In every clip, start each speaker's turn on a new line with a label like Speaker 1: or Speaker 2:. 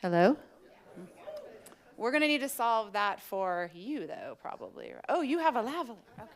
Speaker 1: Hello? We're going to need to solve that for you, though, probably. Oh, you have a lavalier. Okay.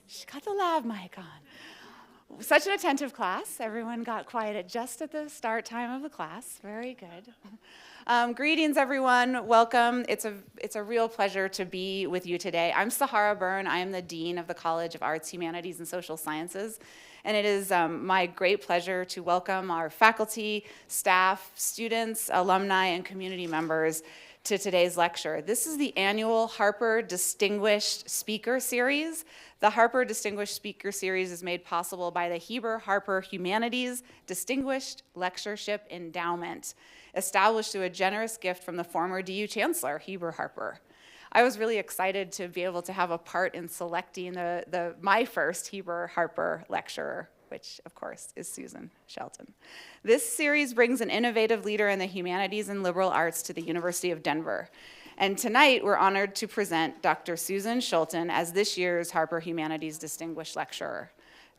Speaker 1: She's got the lav mic on. Such an attentive class. Everyone got quiet just at the start time of the class. Very good. Greetings, everyone. Welcome. It's a real pleasure to be with you today. I'm Sahara Byrne. I am the Dean of the College of Arts, Humanities, and Social Sciences. And it is my great pleasure to welcome our faculty, staff, students, alumni, and community members to today's lecture. This is the annual Harper Distinguished Speaker Series. The Harper Distinguished Speaker Series is made possible by the Harper Humanities Distinguished Lectureship Endowment, established through a generous gift from the former DU Chancellor, Heber Harper. I was really excited to be able to have a part in selecting my first Heber Harper lecturer, which of course is Susan Schulten. This series brings an innovative leader in the humanities and liberal arts to the University of Denver. And tonight we're honored to present Dr. Susan Schulten as this year's Harper Humanities Distinguished Lecturer.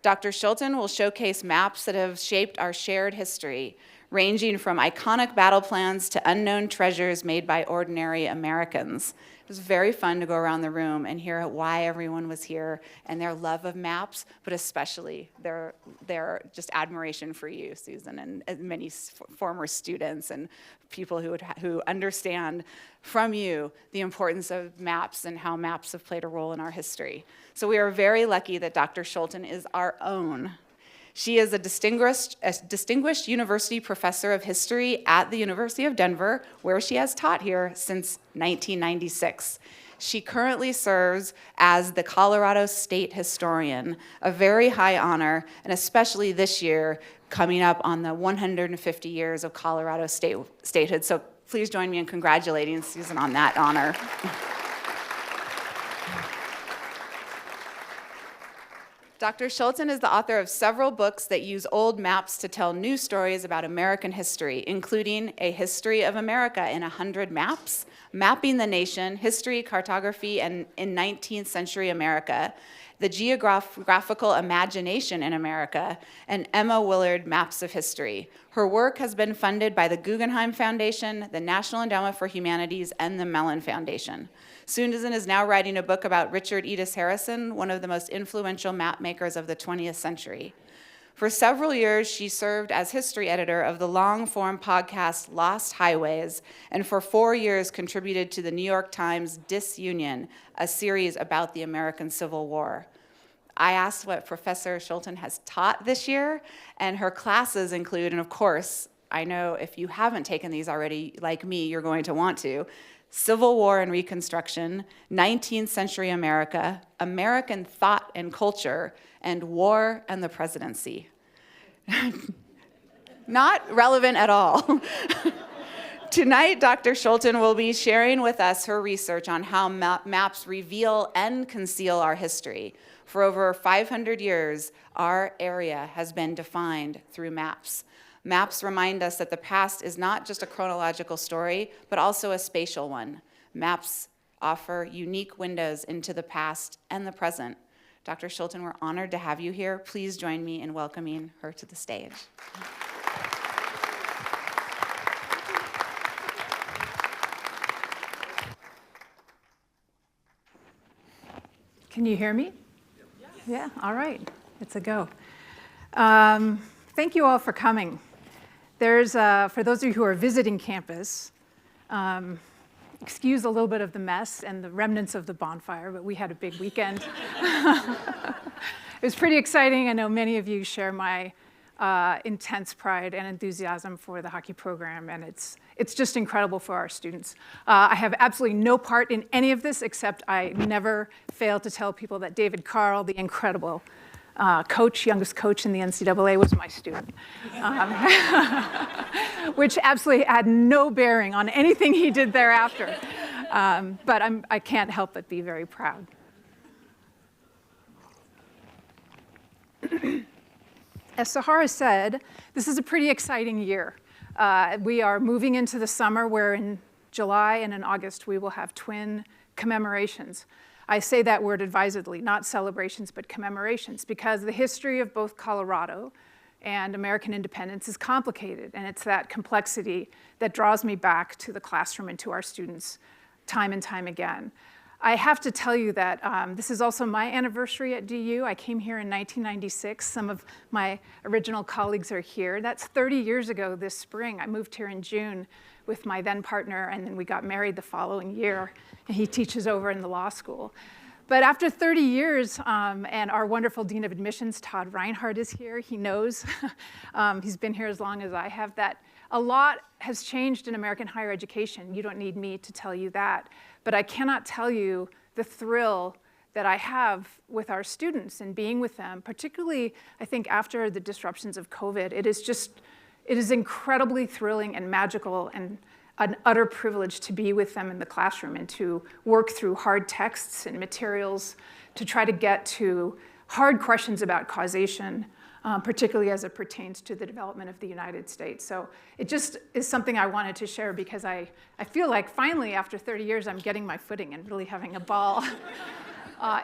Speaker 1: Dr. Schulten will showcase maps that have shaped our shared history, ranging from iconic battle plans to unknown treasures made by ordinary Americans. It was very fun to go around the room and hear why everyone was here and their love of maps, but especially their just admiration for you, Susan, and many former students and people who understand from you the importance of maps and how maps have played a role in our history. So we are very lucky that Dr. Schulten is our own. She is a distinguished university professor of history at the University of Denver, where she has taught here since 1996. She currently serves as the Colorado State Historian, a very high honor, and especially this year, coming up on the 150 years of Colorado statehood. So please join me in congratulating Susan on that honor. Dr. Schulten is the author of several books that use old maps to tell new stories about American history, including A History of America in 100 Maps, Mapping the Nation, History, Cartography, and in 19th Century America, The Geographical Imagination in America, and Emma Willard Maps of History. Her work has been funded by the Guggenheim Foundation, the National Endowment for Humanities, and the Mellon Foundation. Susan is now writing a book about Richard Edis Harrison, one of the most influential map makers of the 20th century. For several years, she served as history editor of the long-form podcast Lost Highways, and for 4 years contributed to the New York Times Disunion, a series about the American Civil War. I asked what Professor Schulten has taught this year, and her classes include, and of course, I know if you haven't taken these already, like me, you're going to want to, Civil War and Reconstruction, 19th Century America, American Thought and Culture, and War and the Presidency. Not relevant at all. Tonight, Dr. Schulten will be sharing with us her research on how maps reveal and conceal our history. For over 500 years, our area has been defined through maps. Maps remind us that the past is not just a chronological story, but also a spatial one. Maps offer unique windows into the past and the present. Dr. Schulten, we're honored to have you here. Please join me in welcoming her to the stage.
Speaker 2: Can you hear me? Yeah, all right. It's a go. Thank you all for coming. There's, for those of you who are visiting campus, excuse a little bit of the mess and the remnants of the bonfire, but we had a big weekend. It was pretty exciting. I know many of you share my intense pride and enthusiasm for the hockey program, and it's just incredible for our students. I have absolutely no part in any of this, except I never fail to tell people that David Carl, the incredible youngest coach in the NCAA, was my student, which absolutely had no bearing on anything he did thereafter. But I can't help but be very proud. As Sahara said, this is a pretty exciting year. We are moving into the summer where in July and in August we will have twin commemorations. I say that word advisedly, not celebrations, but commemorations, because the history of both Colorado And American independence is complicated, and it's that complexity that draws me back to the classroom and to our students time and time again. I have to tell you that this is also my anniversary at DU. I came here in 1996. Some of my original colleagues are here. That's 30 years ago this spring. I moved here in June with my then partner, and then we got married the following year, and he teaches over in the law school. But after 30 years, and our wonderful Dean of Admissions, Todd Reinhardt, is here. He knows, he's been here as long as I have, that a lot has changed in American higher education. You don't need me to tell you that. But I cannot tell you the thrill that I have with our students and being with them, particularly, I think, after the disruptions of COVID. It is incredibly thrilling and magical and an utter privilege to be with them in the classroom and to work through hard texts and materials to try to get to hard questions about causation, particularly as it pertains to the development of the United States. So it just is something I wanted to share because I feel like finally, after 30 years, I'm getting my footing and really having a ball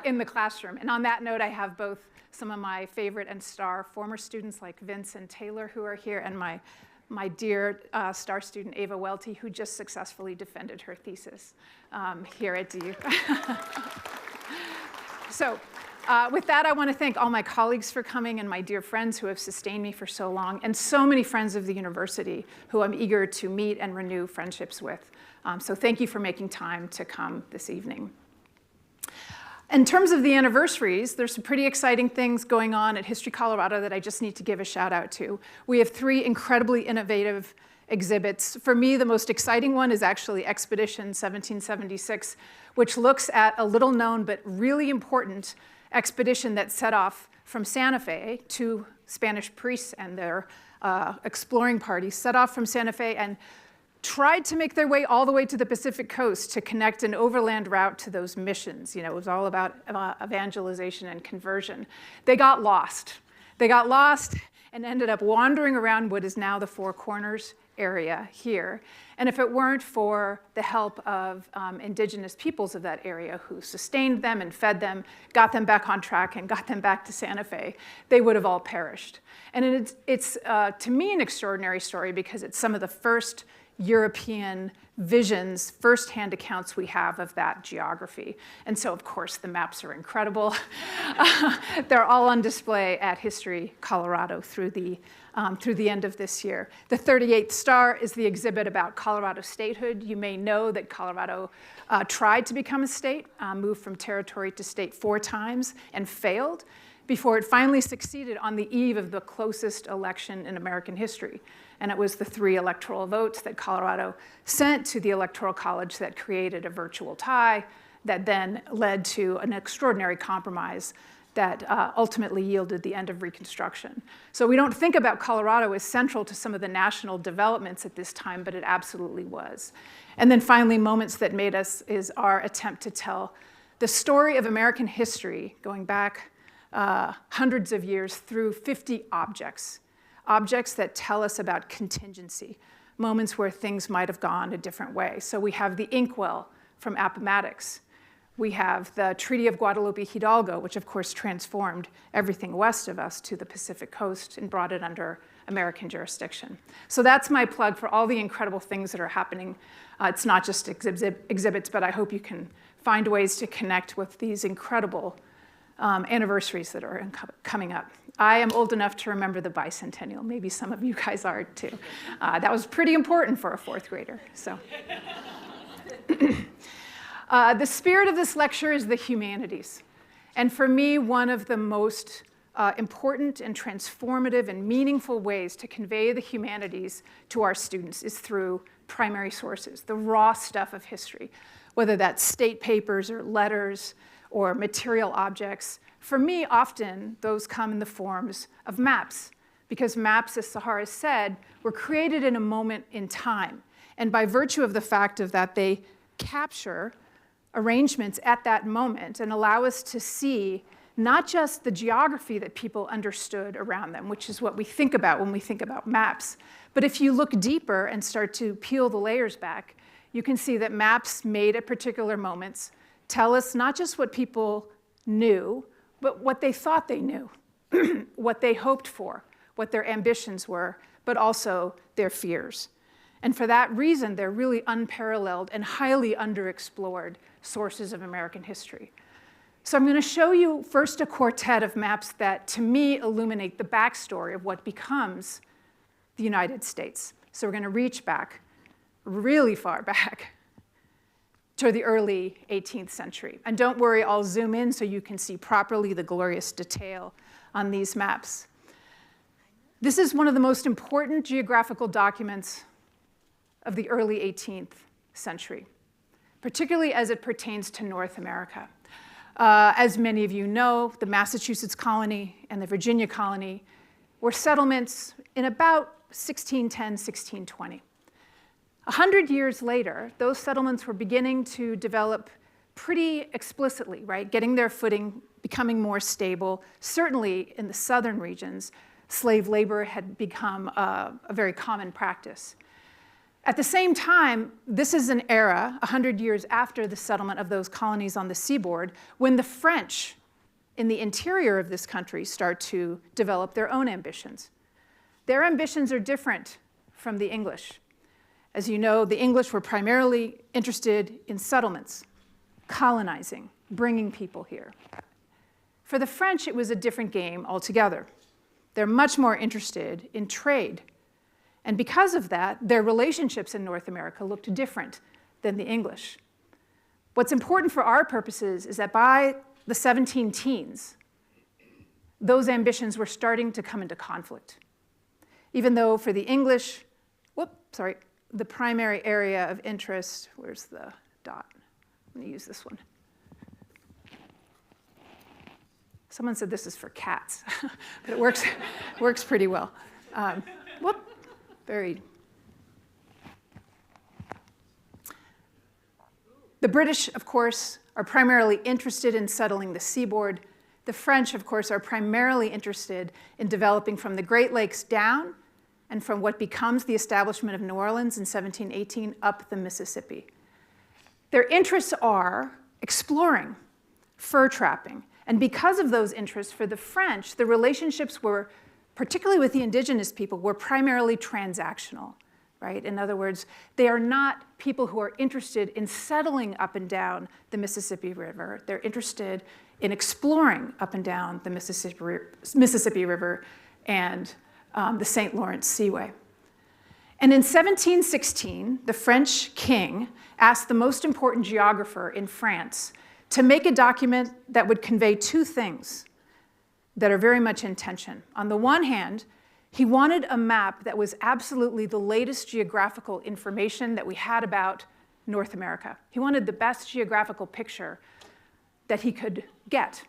Speaker 2: in the classroom. And on that note, I have both some of my favorite and star former students like Vince and Taylor who are here, and my dear star student, Ava Welty, who just successfully defended her thesis here at DU. So with that, I want to thank all my colleagues for coming and my dear friends who have sustained me for so long, and so many friends of the university who I'm eager to meet and renew friendships with. So thank you for making time to come this evening. In terms of the anniversaries, there's some pretty exciting things going on at History Colorado that I just need to give a shout out to. We have 3 incredibly innovative exhibits. For me, the most exciting one is actually Expedition 1776, which looks at a little known but really important expedition that set off from Santa Fe. 2 Spanish priests and their exploring party set off from Santa Fe and tried to make their way all the way to the Pacific coast to connect an overland route to those missions. You know, it was all about evangelization and conversion. They got lost. They got lost and ended up wandering around what is now the Four Corners area here. And if it weren't for the help of indigenous peoples of that area who sustained them and fed them, got them back on track and got them back to Santa Fe, they would have all perished. And it's to me, an extraordinary story because it's some of the first European visions, firsthand accounts we have of that geography. And so, of course, the maps are incredible. They're all on display at History Colorado through the end of this year. The 38th Star is the exhibit about Colorado statehood. You may know that Colorado tried to become a state, moved from territory to state 4 times and failed before it finally succeeded on the eve of the closest election in American history. And it was the 3 electoral votes that Colorado sent to the Electoral College that created a virtual tie that then led to an extraordinary compromise that ultimately yielded the end of Reconstruction. So we don't think about Colorado as central to some of the national developments at this time, but it absolutely was. And then finally, Moments That Made Us is our attempt to tell the story of American history going back hundreds of years through 50 objects that tell us about contingency, moments where things might have gone a different way. So we have the inkwell from Appomattox. We have the Treaty of Guadalupe Hidalgo, which of course transformed everything west of us to the Pacific coast and brought it under American jurisdiction. So that's my plug for all the incredible things that are happening. It's not just exhibits, but I hope you can find ways to connect with these incredible anniversaries that are coming up. I am old enough to remember the bicentennial. Maybe some of you guys are too. That was pretty important for a 4th grader. So, the spirit of this lecture is the humanities. And for me, one of the most important and transformative and meaningful ways to convey the humanities to our students is through primary sources, the raw stuff of history, whether that's state papers or letters or material objects. For me, often, those come in the forms of maps, because maps, as Sahara said, were created in a moment in time. And by virtue of the fact of that, they capture arrangements at that moment and allow us to see not just the geography that people understood around them, which is what we think about when we think about maps, but if you look deeper and start to peel the layers back, you can see that maps made at particular moments tell us not just what people knew, but what they thought they knew, what they hoped for, what their ambitions were, but also their fears. And for that reason, they're really unparalleled and highly underexplored sources of American history. So I'm going to show you first a quartet of maps that, to me, illuminate the backstory of what becomes the United States. So we're going to reach back, really far back, to the early 18th century. And don't worry, I'll zoom in so you can see properly the glorious detail on these maps. This is one of the most important geographical documents of the early 18th century, particularly as it pertains to North America. As many of you know, the Massachusetts colony and the Virginia colony were settlements in about 1610, 1620. 100 years later, those settlements were beginning to develop pretty explicitly, right? Getting their footing, becoming more stable. Certainly in the southern regions, slave labor had become a very common practice. At the same time, this is an era, 100 years after the settlement of those colonies on the seaboard, when the French in the interior of this country start to develop their own ambitions. Their ambitions are different from the English. As you know, the English were primarily interested in settlements, colonizing, bringing people here. For the French, it was a different game altogether. They're much more interested in trade. And because of that, their relationships in North America looked different than the English. What's important for our purposes is that by the 17 teens, those ambitions were starting to come into conflict. Even though for the English, the primary area of interest, where's the dot? I'm going to use this one. Someone said this is for cats, but it works pretty well. The British, of course, are primarily interested in settling the seaboard. The French, of course, are primarily interested in developing from the Great Lakes down and from what becomes the establishment of New Orleans in 1718 up the Mississippi. Their interests are exploring, fur trapping. And because of those interests, for the French, the relationships were, particularly with the indigenous people, were primarily transactional, right? In other words, they are not people who are interested in settling up and down the Mississippi River. They're interested in exploring up and down the Mississippi River and the St. Lawrence Seaway. And in 1716, the French king asked the most important geographer in France to make a document that would convey two things that are very much in tension. On the one hand, he wanted a map that was absolutely the latest geographical information that we had about North America. He wanted the best geographical picture that he could get.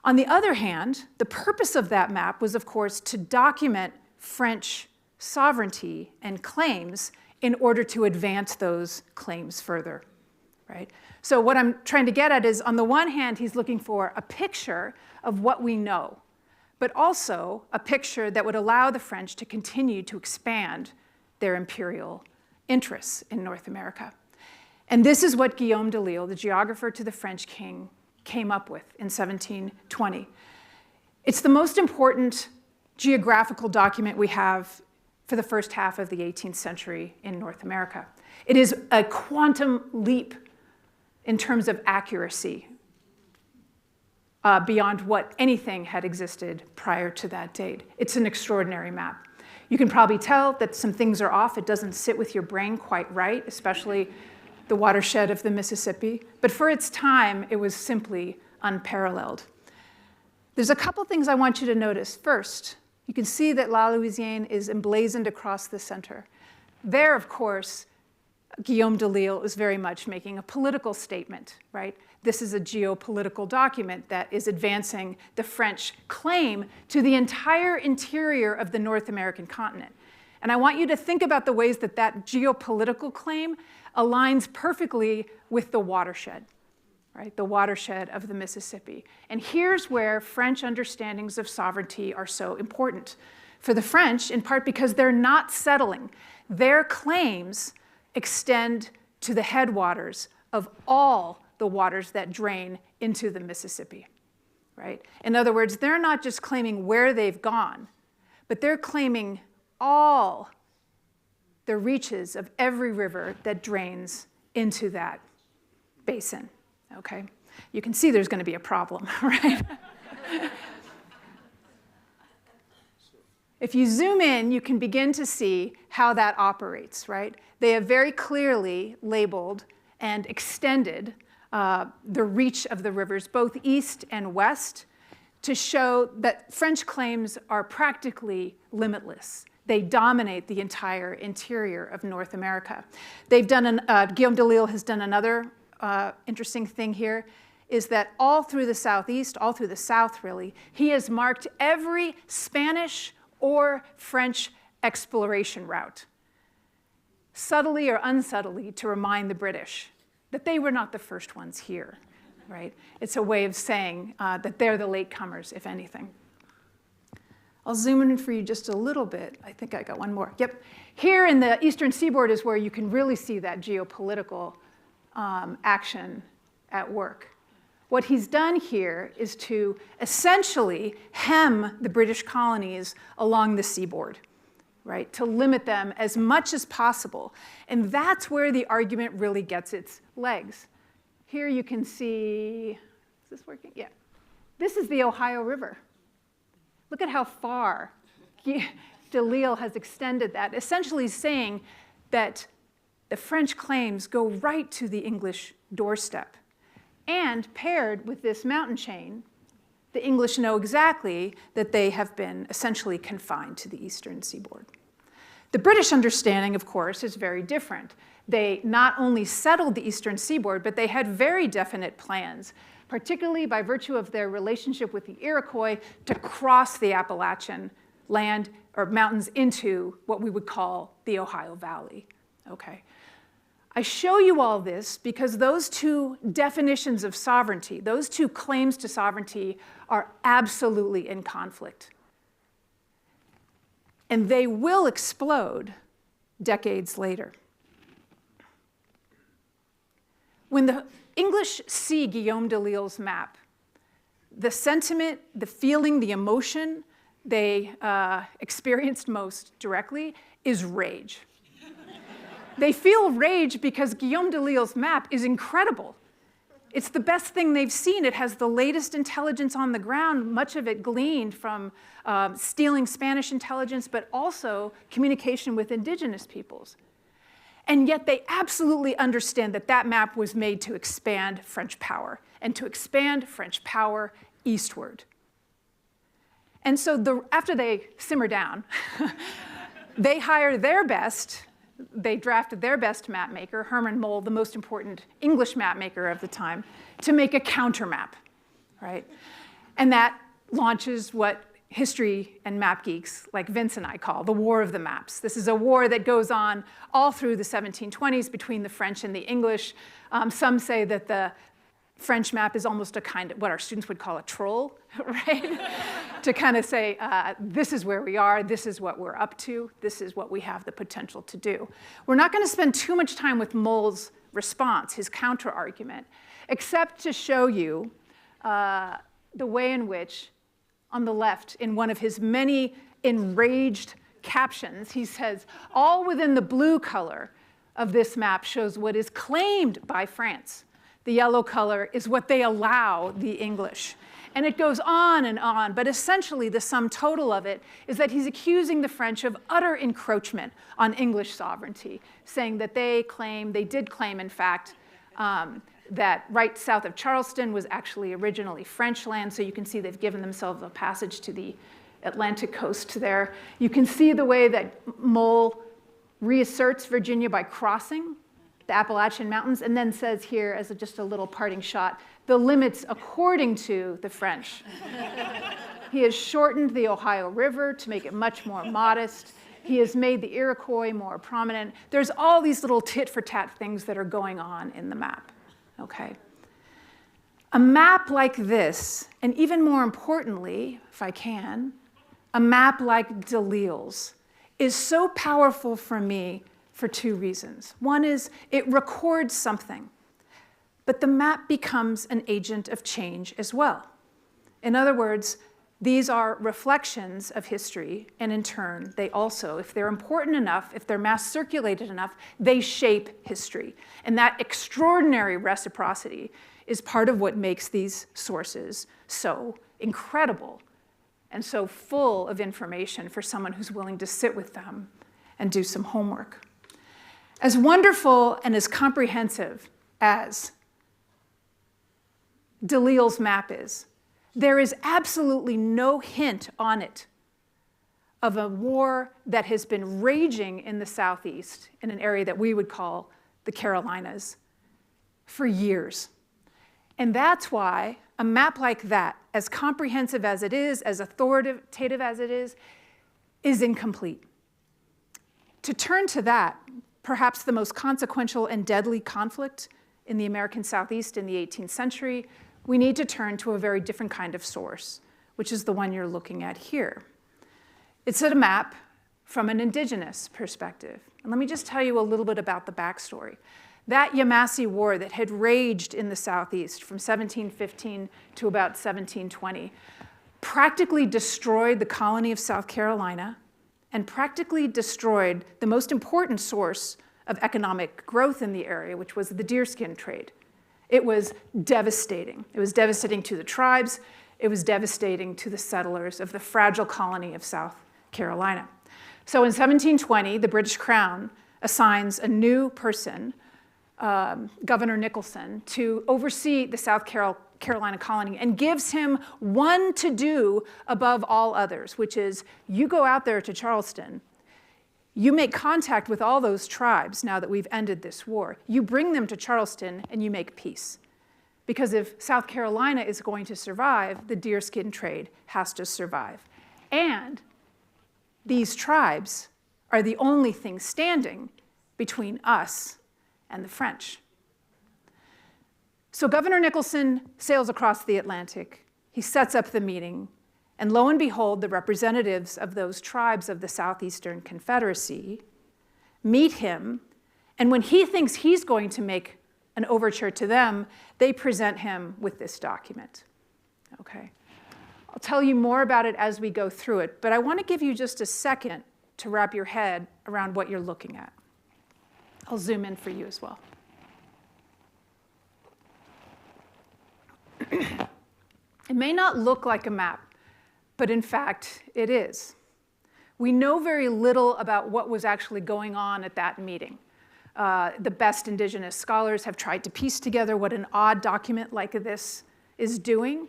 Speaker 2: On the other hand, the purpose of that map was, of course, to document French sovereignty and claims in order to advance those claims further, right? So what I'm trying to get at is, on the one hand, he's looking for a picture of what we know, but also a picture that would allow the French to continue to expand their imperial interests in North America. And this is what Guillaume de Lisle, the geographer to the French king, came up with in 1720. It's the most important geographical document we have for the first half of the 18th century in North America. It is a quantum leap in terms of accuracy beyond what anything had existed prior to that date. It's an extraordinary map. You can probably tell that some things are off. It doesn't sit with your brain quite right, especially the watershed of the Mississippi. But for its time, it was simply unparalleled. There's a couple things I want you to notice. First, you can see that La Louisiane is emblazoned across the center. There, of course, Guillaume de Lisle is very much making a political statement, right? This is a geopolitical document that is advancing the French claim to the entire interior of the North American continent. And I want you to think about the ways that that geopolitical claim aligns perfectly with the watershed, right? The watershed of the Mississippi. And here's where French understandings of sovereignty are so important. For the French, in part because they're not settling. Their claims extend to the headwaters of all the waters that drain into the Mississippi, right? In other words, they're not just claiming where they've gone, but they're claiming all the reaches of every river that drains into that basin, okay? You can see there's going to be a problem, right? If you zoom in, you can begin to see how that operates, right? They have very clearly labeled and extended the reach of the rivers, both east and west, to show that French claims are practically limitless. They dominate the entire interior of North America. They've done Guillaume de Lisle has done another interesting thing here, is that all through the southeast, all through the south really, he has marked every Spanish or French exploration route, subtly or unsubtly, to remind the British that they were not the first ones here, right? It's a way of saying that they're the latecomers, if anything. I'll zoom in for you just a little bit. I think I got one more. Yep. Here in the eastern seaboard is where you can really see that geopolitical action at work. What he's done here is to essentially hem the British colonies along the seaboard, right? To limit them as much as possible. And that's where the argument really gets its legs. Here you can see, is this working? Yeah. This is the Ohio River. Look at how far de Lisle has extended that, essentially saying that the French claims go right to the English doorstep. And paired with this mountain chain, the English know exactly that they have been essentially confined to the eastern seaboard. The British understanding, of course, is very different. They not only settled the eastern seaboard, but they had very definite plans, particularly by virtue of their relationship with the Iroquois, to cross the Appalachian land or mountains into what we would call the Ohio Valley. Okay. I show you all this because those two definitions of sovereignty, those two claims to sovereignty, are absolutely in conflict. And they will explode decades later. When the English see Guillaume de Lisle's map, the sentiment, the feeling, the emotion they experienced most directly is rage. They feel rage because Guillaume de Lisle's map is incredible. It's the best thing they've seen. It has the latest intelligence on the ground, much of it gleaned from stealing Spanish intelligence, but also communication with indigenous peoples. And yet they absolutely understand that that map was made to expand French power, and to expand French power eastward. And so after they simmer down, they hire their best. They drafted their best map maker, Herman Mole, the most important English map maker of the time, to make a counter map, right? And that launches what history and map geeks like Vince and I call the War of the Maps. This is a war that goes on all through the 1720s between the French and the English. Some say that the French map is almost a kind of what our students would call a troll, right? To kind of say, this is where we are, this is what we're up to, this is what we have the potential to do. We're not going to spend too much time with Mole's response, his counter-argument, except to show you the way in which, on the left, in one of his many enraged captions, he says, all within the blue color of this map shows what is claimed by France. The yellow color is what they allow the English. And it goes on, but essentially the sum total of it is that he's accusing the French of utter encroachment on English sovereignty, saying that they did claim, in fact, that right south of Charleston was actually originally French land, so you can see they've given themselves a passage to the Atlantic coast there. You can see the way that Mole reasserts Virginia by crossing the Appalachian Mountains, and then says here, as just a little parting shot, the limits according to the French. He has shortened the Ohio River to make it much more modest. He has made the Iroquois more prominent. There's all these little tit-for-tat things that are going on in the map, okay? A map like this, and even more importantly, if I can, a map like de Lisle's, is so powerful for me for two reasons. One is it records something, but the map becomes an agent of change as well. In other words, These are reflections of history, and in turn, they also, if they're important enough, if they're mass circulated enough, they shape history. And that extraordinary reciprocity is part of what makes these sources so incredible and so full of information for someone who's willing to sit with them and do some homework. As wonderful and as comprehensive as Delisle's map is, there is absolutely no hint on it of a war that has been raging in the Southeast, in an area that we would call the Carolinas, for years. And that's why a map like that, as comprehensive as it is, as authoritative as it is incomplete. To turn to that, perhaps the most consequential and deadly conflict in the American Southeast in the 18th century, we need to turn to a very different kind of source, which is the one you're looking at here. It's a map from an indigenous perspective. And let me just tell you a little bit about the backstory. That Yamasee War that had raged in the Southeast from 1715 to about 1720 practically destroyed the colony of South Carolina and practically destroyed the most important source of economic growth in the area, which was the deerskin trade. It was devastating. It was devastating to the tribes. It was devastating to the settlers of the fragile colony of South Carolina. So in 1720, the British Crown assigns a new person, Governor Nicholson, to oversee the South Carolina colony and gives him one to-do above all others, which is you go out there to Charleston, you make contact with all those tribes now that we've ended this war. You bring them to Charleston and you make peace. Because if South Carolina is going to survive, the deerskin trade has to survive. And these tribes are the only thing standing between us and the French. So Governor Nicholson sails across the Atlantic. He sets up the meeting. And lo and behold, the representatives of those tribes of the Southeastern Confederacy meet him. And when he thinks he's going to make an overture to them, they present him with this document. Okay. I'll tell you more about it as we go through it, but I want to give you just a second to wrap your head around what you're looking at. I'll zoom in for you as well. It may not look like a map, but in fact, it is. We know very little about what was actually going on at that meeting. The best indigenous scholars have tried to piece together what an odd document like this is doing.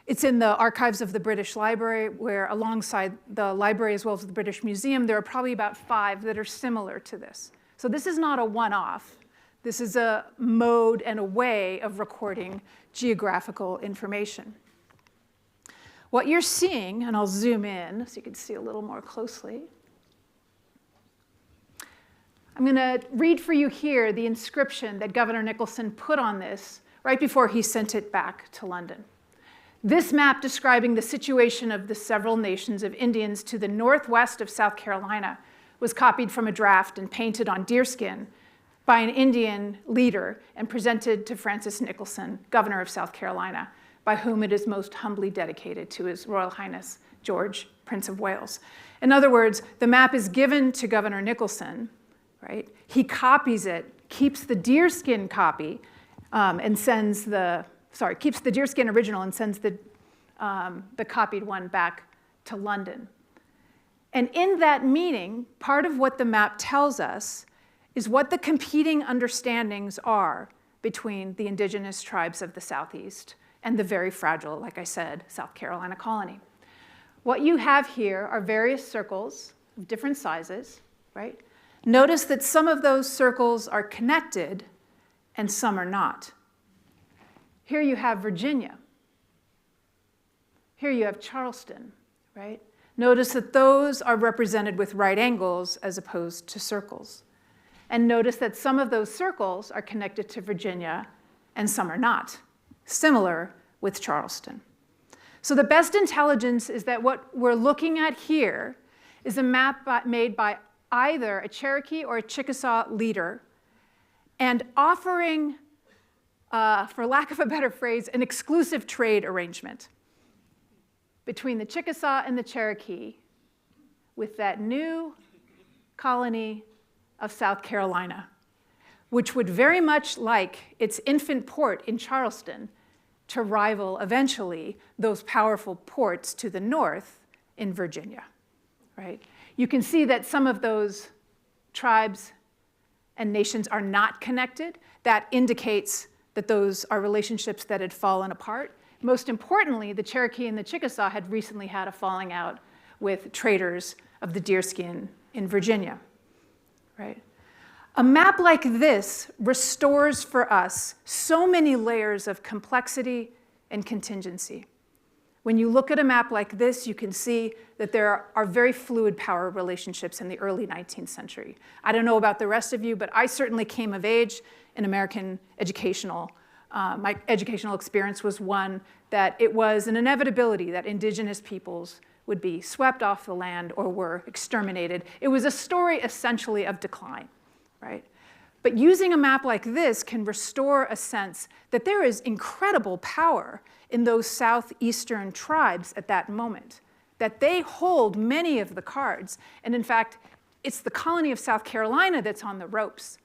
Speaker 2: It's in the archives of the British Library, where alongside the library as well as the British Museum, there are probably about 5 that are similar to this. So this is not a one-off. This is a mode and a way of recording geographical information. What you're seeing, and I'll zoom in so you can see a little more closely. I'm going to read for you here the inscription that Governor Nicholson put on this right before he sent it back to London. This map describing the situation of the several nations of Indians to the northwest of South Carolina was copied from a draft and painted on deerskin by an Indian leader and presented to Francis Nicholson, governor of South Carolina, by whom it is most humbly dedicated to His Royal Highness George, Prince of Wales. In other words, the map is given to Governor Nicholson, right? He copies it, keeps the deerskin copy, and sends keeps the deerskin original and sends the copied one back to London. And in that meeting, part of what the map tells us is what the competing understandings are between the indigenous tribes of the Southeast and the very fragile, like I said, South Carolina colony. What you have here are various circles of different sizes, right? Notice that some of those circles are connected and some are not. Here you have Virginia. Here you have Charleston, right? Notice that those are represented with right angles as opposed to circles. And notice that some of those circles are connected to Virginia and some are not. Similar with Charleston. So the best intelligence is that what we're looking at here is a map made by either a Cherokee or a Chickasaw leader and offering, for lack of a better phrase, an exclusive trade arrangement between the Chickasaw and the Cherokee with that new colony of South Carolina, which would very much like its infant port in Charleston to rival eventually those powerful ports to the north in Virginia, right? You can see that some of those tribes and nations are not connected. That indicates that those are relationships that had fallen apart. Most importantly, the Cherokee and the Chickasaw had recently had a falling out with traders of the deerskin in Virginia, right? A map like this restores for us so many layers of complexity and contingency. When you look at a map like this, you can see that there are very fluid power relationships in the early 19th century. I don't know about the rest of you, but I certainly came of age in American educational. My educational experience was one that it was an inevitability that indigenous peoples would be swept off the land or were exterminated. It was a story essentially of decline, right? But using a map like this can restore a sense that there is incredible power in those southeastern tribes at that moment, that they hold many of the cards. And in fact, it's the colony of South Carolina that's on the ropes.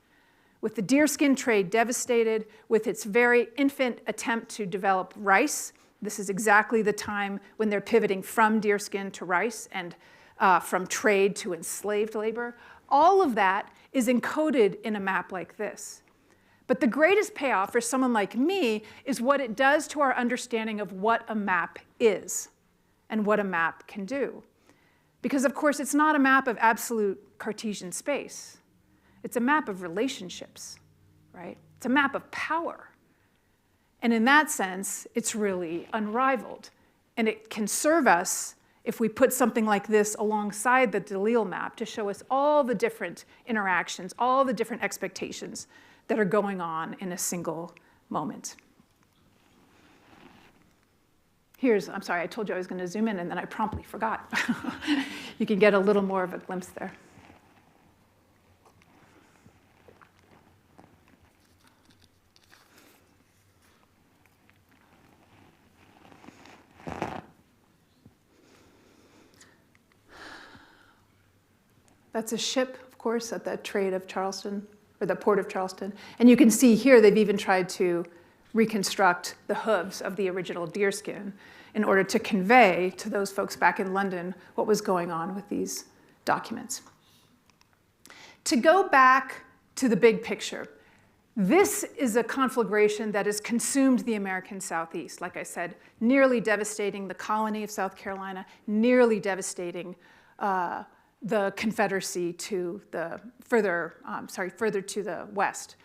Speaker 2: With the deerskin trade devastated, with its very infant attempt to develop rice, this is exactly the time when they're pivoting from deerskin to rice and from trade to enslaved labor. All of that is encoded in a map like this. But the greatest payoff for someone like me is what it does to our understanding of what a map is and what a map can do. Because of course, it's not a map of absolute Cartesian space. It's a map of relationships, right? It's a map of power. And in that sense, it's really unrivaled. And it can serve us if we put something like this alongside the Delisle map to show us all the different interactions, all the different expectations that are going on in a single moment. I'm sorry, I told you I was going to zoom in, and then I promptly forgot. You can get a little more of a glimpse there. That's a ship, of course, at the trade of Charleston, or the port of Charleston. And you can see here they've even tried to reconstruct the hooves of the original deerskin in order to convey to those folks back in London what was going on with these documents. To go back to the big picture, this is a conflagration that has consumed the American Southeast. Like I said, nearly devastating the colony of South Carolina, nearly devastating the Confederacy to the further to the west.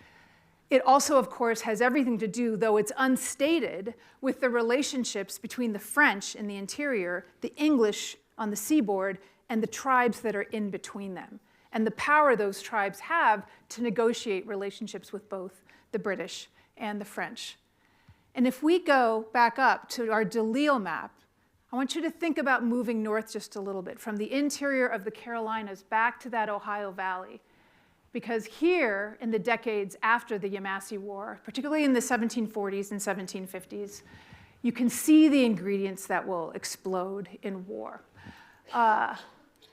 Speaker 2: It also, of course, has everything to do, though it's unstated, with the relationships between the French in the interior, the English on the seaboard, and the tribes that are in between them, and the power those tribes have to negotiate relationships with both the British and the French. And if we go back up to our Delisle map, I want you to think about moving north just a little bit, from the interior of the Carolinas back to that Ohio Valley. Because here, in the decades after the Yamasee War, particularly in the 1740s and 1750s, you can see the ingredients that will explode in war.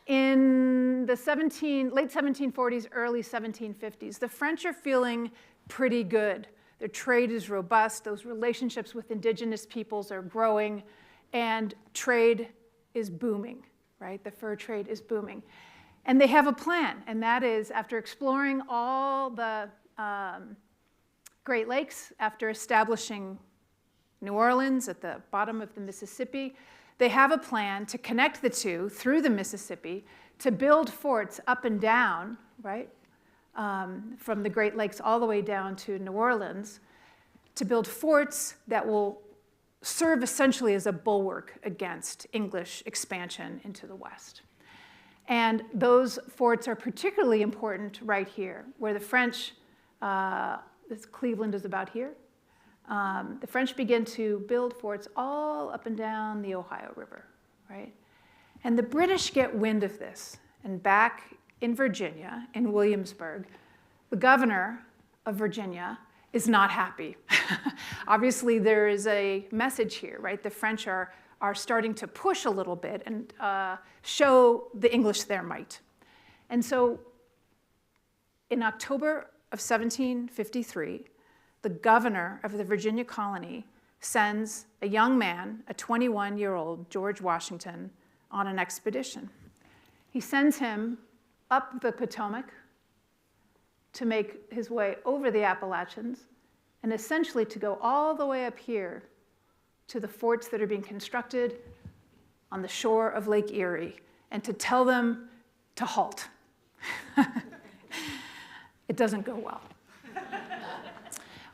Speaker 2: In the late 1740s, early 1750s, the French are feeling pretty good. Their trade is robust. Those relationships with indigenous peoples are growing. And trade is booming, right? The fur trade is booming. And they have a plan, and that is, after exploring all the Great Lakes, after establishing New Orleans at the bottom of the Mississippi, they have a plan to connect the two through the Mississippi to build forts up and down, right? From the Great Lakes all the way down to New Orleans, to build forts that will serve essentially as a bulwark against English expansion into the West. And those forts are particularly important right here, where the French, Cleveland is about here. The French begin to build forts all up and down the Ohio River, right? And the British get wind of this. And back in Virginia, in Williamsburg, the governor of Virginia is not happy. Obviously, there is a message here, right? The French are starting to push a little bit and show the English their might. And so in October of 1753, the governor of the Virginia colony sends a young man, a 21-year-old George Washington, on an expedition. He sends him up the Potomac to make his way over the Appalachians and essentially to go all the way up here to the forts that are being constructed on the shore of Lake Erie and to tell them to halt. It doesn't go well.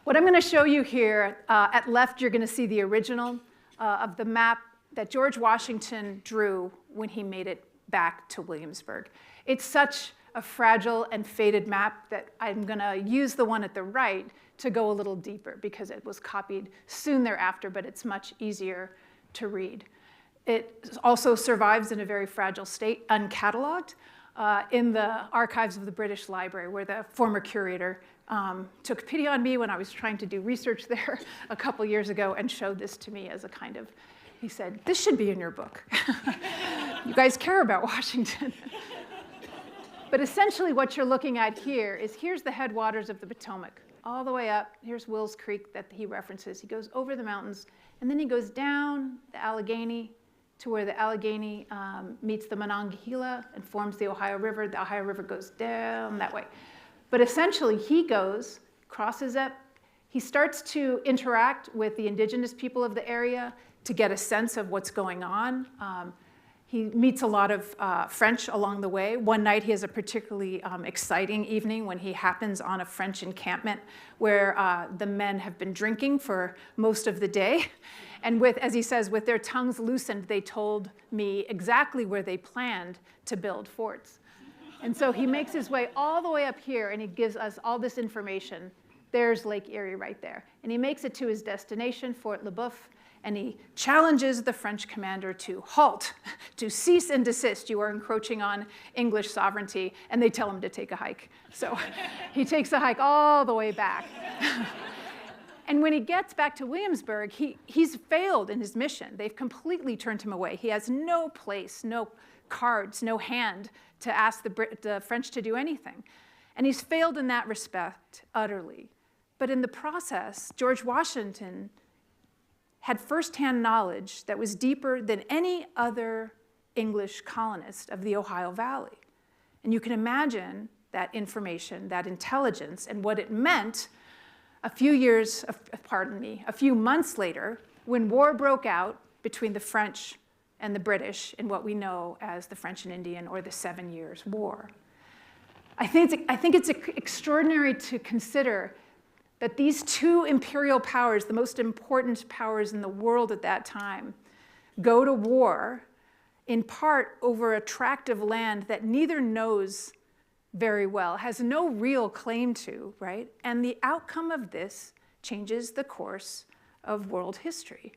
Speaker 2: What I'm going to show you here, at left, you're going to see the original of the map that George Washington drew when he made it back to Williamsburg. It's such a fragile and faded map that I'm going to use the one at the right to go a little deeper because it was copied soon thereafter, but it's much easier to read. It also survives in a very fragile state, uncatalogued, in the archives of the British Library, where the former curator took pity on me when I was trying to do research there a couple years ago and showed this to me as a kind of, he said, this should be in your book. You guys care about Washington. But essentially what you're looking at here is here's the headwaters of the Potomac, all the way up. Here's Wills Creek that he references. He goes over the mountains, and then he goes down the Allegheny to where the Allegheny meets the Monongahela and forms the Ohio River. The Ohio River goes down that way. But essentially, he goes, crosses up, he starts to interact with the indigenous people of the area to get a sense of what's going on. He meets a lot of French along the way. One night he has a particularly exciting evening when he happens on a French encampment where the men have been drinking for most of the day. And with, as he says, with their tongues loosened, they told me exactly where they planned to build forts. And so he makes his way all the way up here and he gives us all this information. There's Lake Erie right there. And he makes it to his destination, Fort Le Boeuf, and he challenges the French commander to halt, to cease and desist. You are encroaching on English sovereignty, and they tell him to take a hike. So he takes a hike all the way back. And when he gets back to Williamsburg, he's failed in his mission. They've completely turned him away. He has no place, no cards, no hand to ask the French to do anything. And he's failed in that respect utterly. But in the process, George Washington had firsthand knowledge that was deeper than any other English colonist of the Ohio Valley. And you can imagine that information, that intelligence, and what it meant a few months later, when war broke out between the French and the British in what we know as the French and Indian or the 7 Years' War. I think it's extraordinary to consider that these two imperial powers, the most important powers in the world at that time, go to war in part over a tract of land that neither knows very well, has no real claim to, right? And the outcome of this changes the course of world history.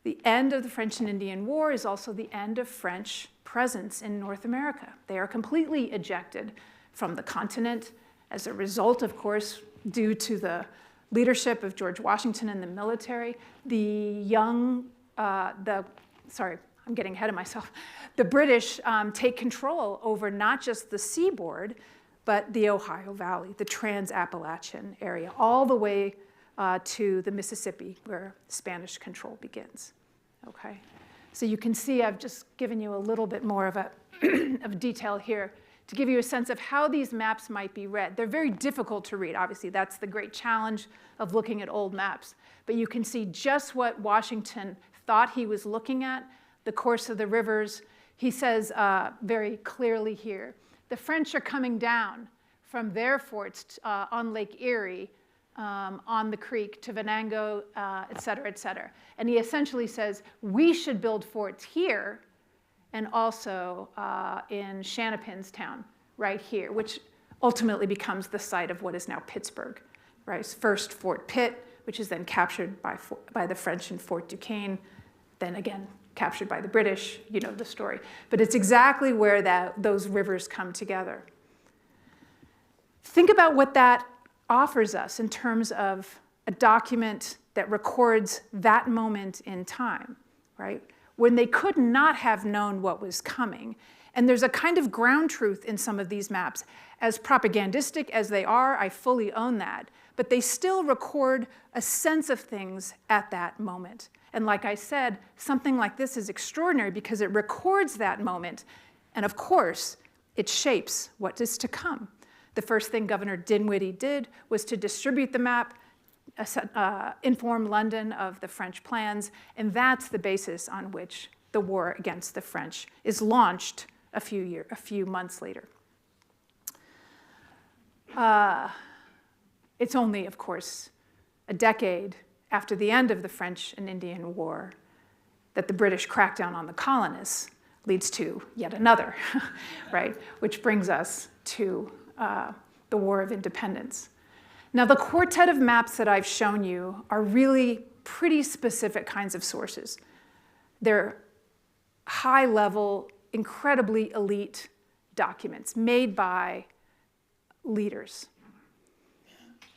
Speaker 2: The end of the French and Indian War is also the end of French presence in North America. They are completely ejected from the continent as a result, of course, due to the leadership of George Washington and the military. I'm getting ahead of myself. The British take control over not just the seaboard, but the Ohio Valley, the Trans-Appalachian area, all the way to the Mississippi, where Spanish control begins. Okay, so you can see I've just given you a little bit more of of detail here to give you a sense of how these maps might be read. They're very difficult to read. Obviously, that's the great challenge of looking at old maps. But you can see just what Washington thought he was looking at, the course of the rivers. He says very clearly here, the French are coming down from their forts on Lake Erie, on the creek to Venango, et cetera, et cetera. And he essentially says, we should build forts here and also in Shanapin's town, right here, which ultimately becomes the site of what is now Pittsburgh, right? First Fort Pitt, which is then captured by the French in Fort Duquesne, then again captured by the British, you know the story. But it's exactly where those rivers come together. Think about what that offers us in terms of a document that records that moment in time, right? When they could not have known what was coming. And there's a kind of ground truth in some of these maps. As propagandistic as they are, I fully own that. But they still record a sense of things at that moment. And like I said, something like this is extraordinary because it records that moment. And of course, it shapes what is to come. The first thing Governor Dinwiddie did was to distribute the map, inform London of the French plans, and that's the basis on which the war against the French is launched a few months later. It's only, of course, a decade after the end of the French and Indian War that the British crackdown on the colonists leads to yet another, right? Which brings us to the War of Independence. Now, the quartet of maps that I've shown you are really pretty specific kinds of sources. They're high-level, incredibly elite documents made by leaders.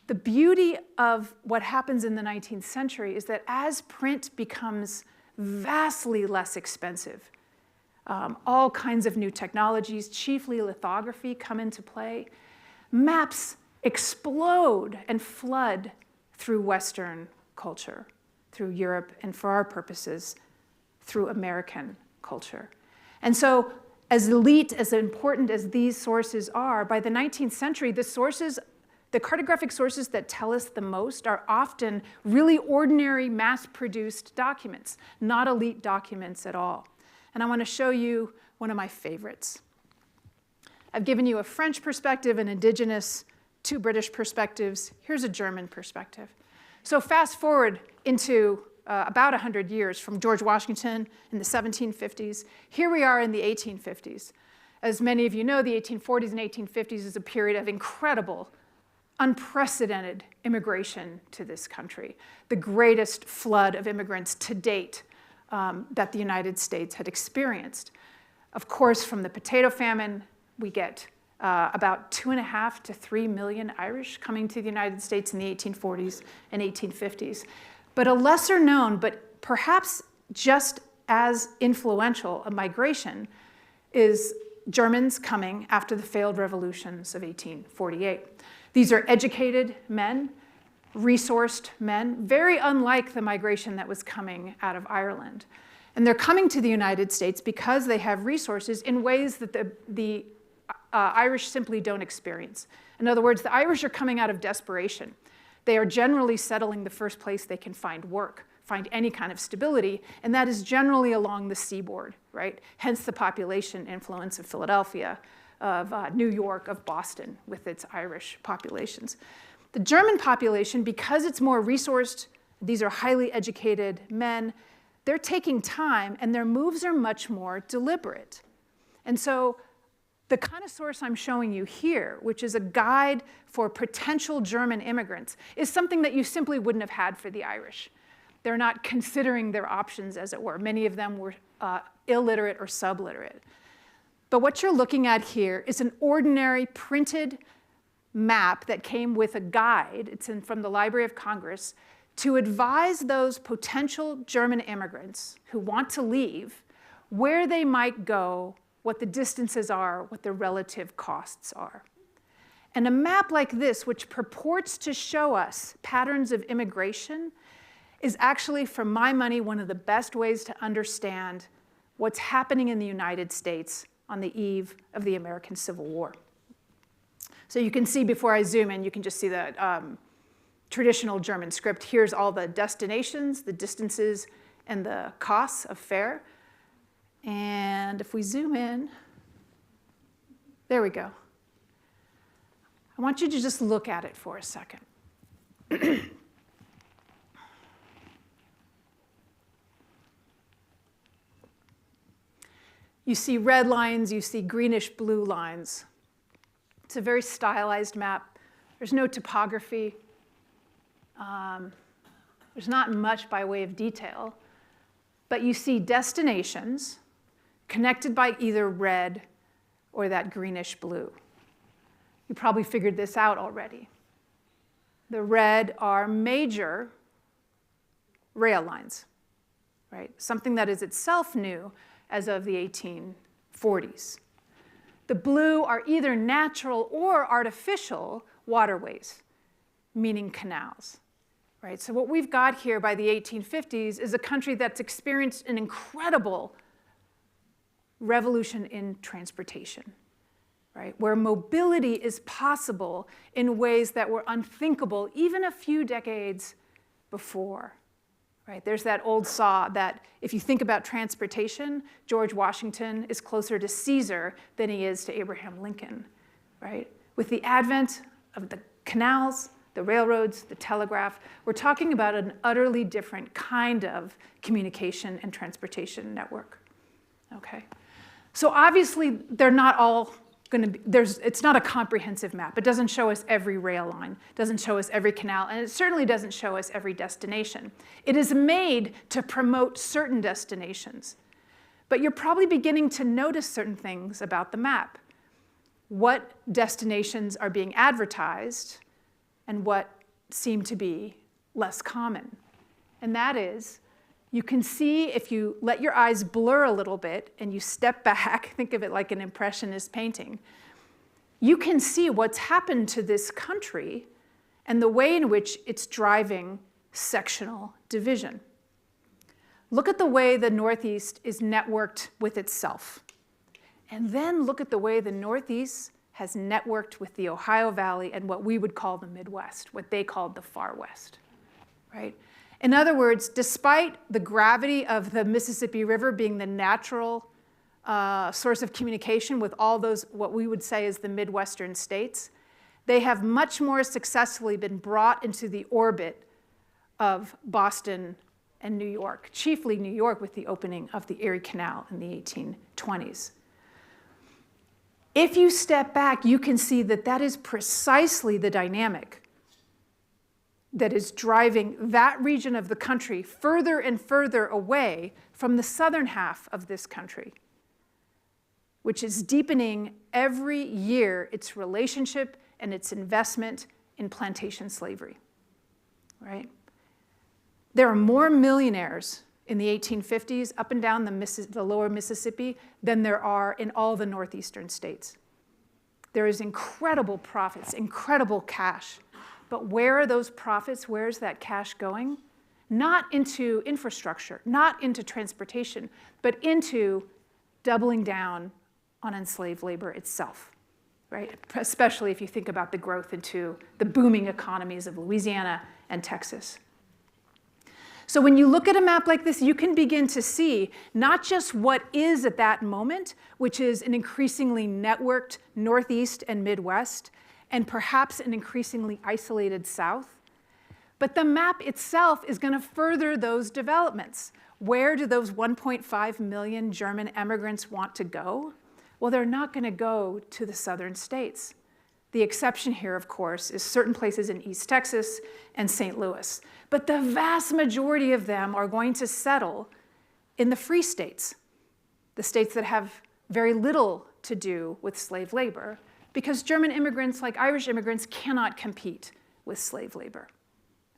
Speaker 2: The beauty of what happens in the 19th century is that as print becomes vastly less expensive, all kinds of new technologies, chiefly lithography, come into play. Maps explode and flood through Western culture, through Europe, and for our purposes, through American culture. And so, as elite, as important as these sources are, by the 19th century, the cartographic sources that tell us the most are often really ordinary, mass-produced documents, not elite documents at all. And I want to show you one of my favorites. I've given you a French perspective, an indigenous, two British perspectives. Here's a German perspective. So fast forward into about 100 years from George Washington in the 1750s. Here we are in the 1850s. As many of you know, the 1840s and 1850s is a period of incredible, unprecedented immigration to this country, the greatest flood of immigrants to date that the United States had experienced. Of course, from the potato famine, we get about 2.5 to 3 million Irish coming to the United States in the 1840s and 1850s. But a lesser known, but perhaps just as influential a migration is Germans coming after the failed revolutions of 1848. These are educated men, resourced men, very unlike the migration that was coming out of Ireland. And they're coming to the United States because they have resources in ways that the Irish simply don't experience. In other words, the Irish are coming out of desperation. They are generally settling the first place they can find work, find any kind of stability, and that is generally along the seaboard, right? Hence the population influence of Philadelphia, of New York, of Boston, with its Irish populations. The German population, because it's more resourced, these are highly educated men, they're taking time and their moves are much more deliberate. And so the kind of source I'm showing you here, which is a guide for potential German immigrants, is something that you simply wouldn't have had for the Irish. They're not considering their options, as it were. Many of them were illiterate or subliterate. But what you're looking at here is an ordinary printed map that came with a guide, it's from the Library of Congress, to advise those potential German immigrants who want to leave where they might go, what the distances are, what the relative costs are. And a map like this, which purports to show us patterns of immigration, is actually, for my money, one of the best ways to understand what's happening in the United States on the eve of the American Civil War. So you can see, before I zoom in, you can just see the traditional German script. Here's all the destinations, the distances, and the costs of fare. And if we zoom in, there we go. I want you to just look at it for a second. You see red lines, you see greenish-blue lines. It's a very stylized map. There's no topography. There's not much by way of detail. But you see destinations connected by either red or that greenish-blue. You probably figured this out already. The red are major rail lines, right? Something that is itself new as of the 1840s. The blue are either natural or artificial waterways, meaning canals, right? So what we've got here by the 1850s is a country that's experienced an incredible revolution in transportation, right? Where mobility is possible in ways that were unthinkable even a few decades before, right? There's that old saw that if you think about transportation, George Washington is closer to Caesar than he is to Abraham Lincoln, right? With the advent of the canals, the railroads, the telegraph, we're talking about an utterly different kind of communication and transportation network, okay? So obviously, they're not all going to be, it's not a comprehensive map. It doesn't show us every rail line, doesn't show us every canal, and it certainly doesn't show us every destination. It is made to promote certain destinations. But you're probably beginning to notice certain things about the map. What destinations are being advertised and what seem to be less common. And that is, you can see if you let your eyes blur a little bit and you step back, think of it like an impressionist painting, you can see what's happened to this country and the way in which it's driving sectional division. Look at the way the Northeast is networked with itself. And then look at the way the Northeast has networked with the Ohio Valley and what we would call the Midwest, what they called the Far West, right? In other words, despite the gravity of the Mississippi River being the natural source of communication with all those, what we would say is the Midwestern states, they have much more successfully been brought into the orbit of Boston and New York, chiefly New York with the opening of the Erie Canal in the 1820s. If you step back, you can see that that is precisely the dynamic that is driving that region of the country further and further away from the southern half of this country, which is deepening every year its relationship and its investment in plantation slavery, right? There are more millionaires in the 1850s up and down the lower Mississippi than there are in all the northeastern states. There is incredible profits, incredible cash. But where are those profits? Where is that cash going? Not into infrastructure, not into transportation, but into doubling down on enslaved labor itself, right? Especially if you think about the growth into the booming economies of Louisiana and Texas. So when you look at a map like this, you can begin to see not just what is at that moment, which is an increasingly networked Northeast and Midwest, and perhaps an increasingly isolated South. But the map itself is going to further those developments. Where do those 1.5 million German immigrants want to go? Well, they're not going to go to the southern states. The exception here, of course, is certain places in East Texas and St. Louis. But the vast majority of them are going to settle in the free states, the states that have very little to do with slave labor, because German immigrants, like Irish immigrants, cannot compete with slave labor,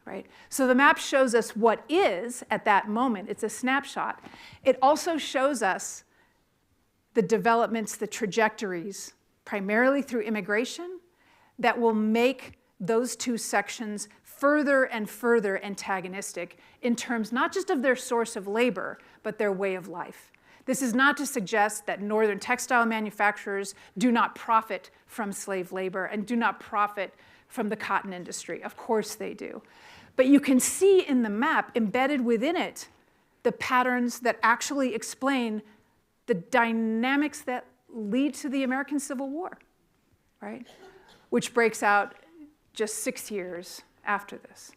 Speaker 2: right? So the map shows us what is at that moment. It's a snapshot. It also shows us the developments, the trajectories, primarily through immigration, that will make those two sections further and further antagonistic in terms not just of their source of labor, but their way of life. This is not to suggest that northern textile manufacturers do not profit from slave labor and do not profit from the cotton industry. Of course they do. But you can see in the map, embedded within it, the patterns that actually explain the dynamics that lead to the American Civil War, right? Which breaks out just 6 years after this.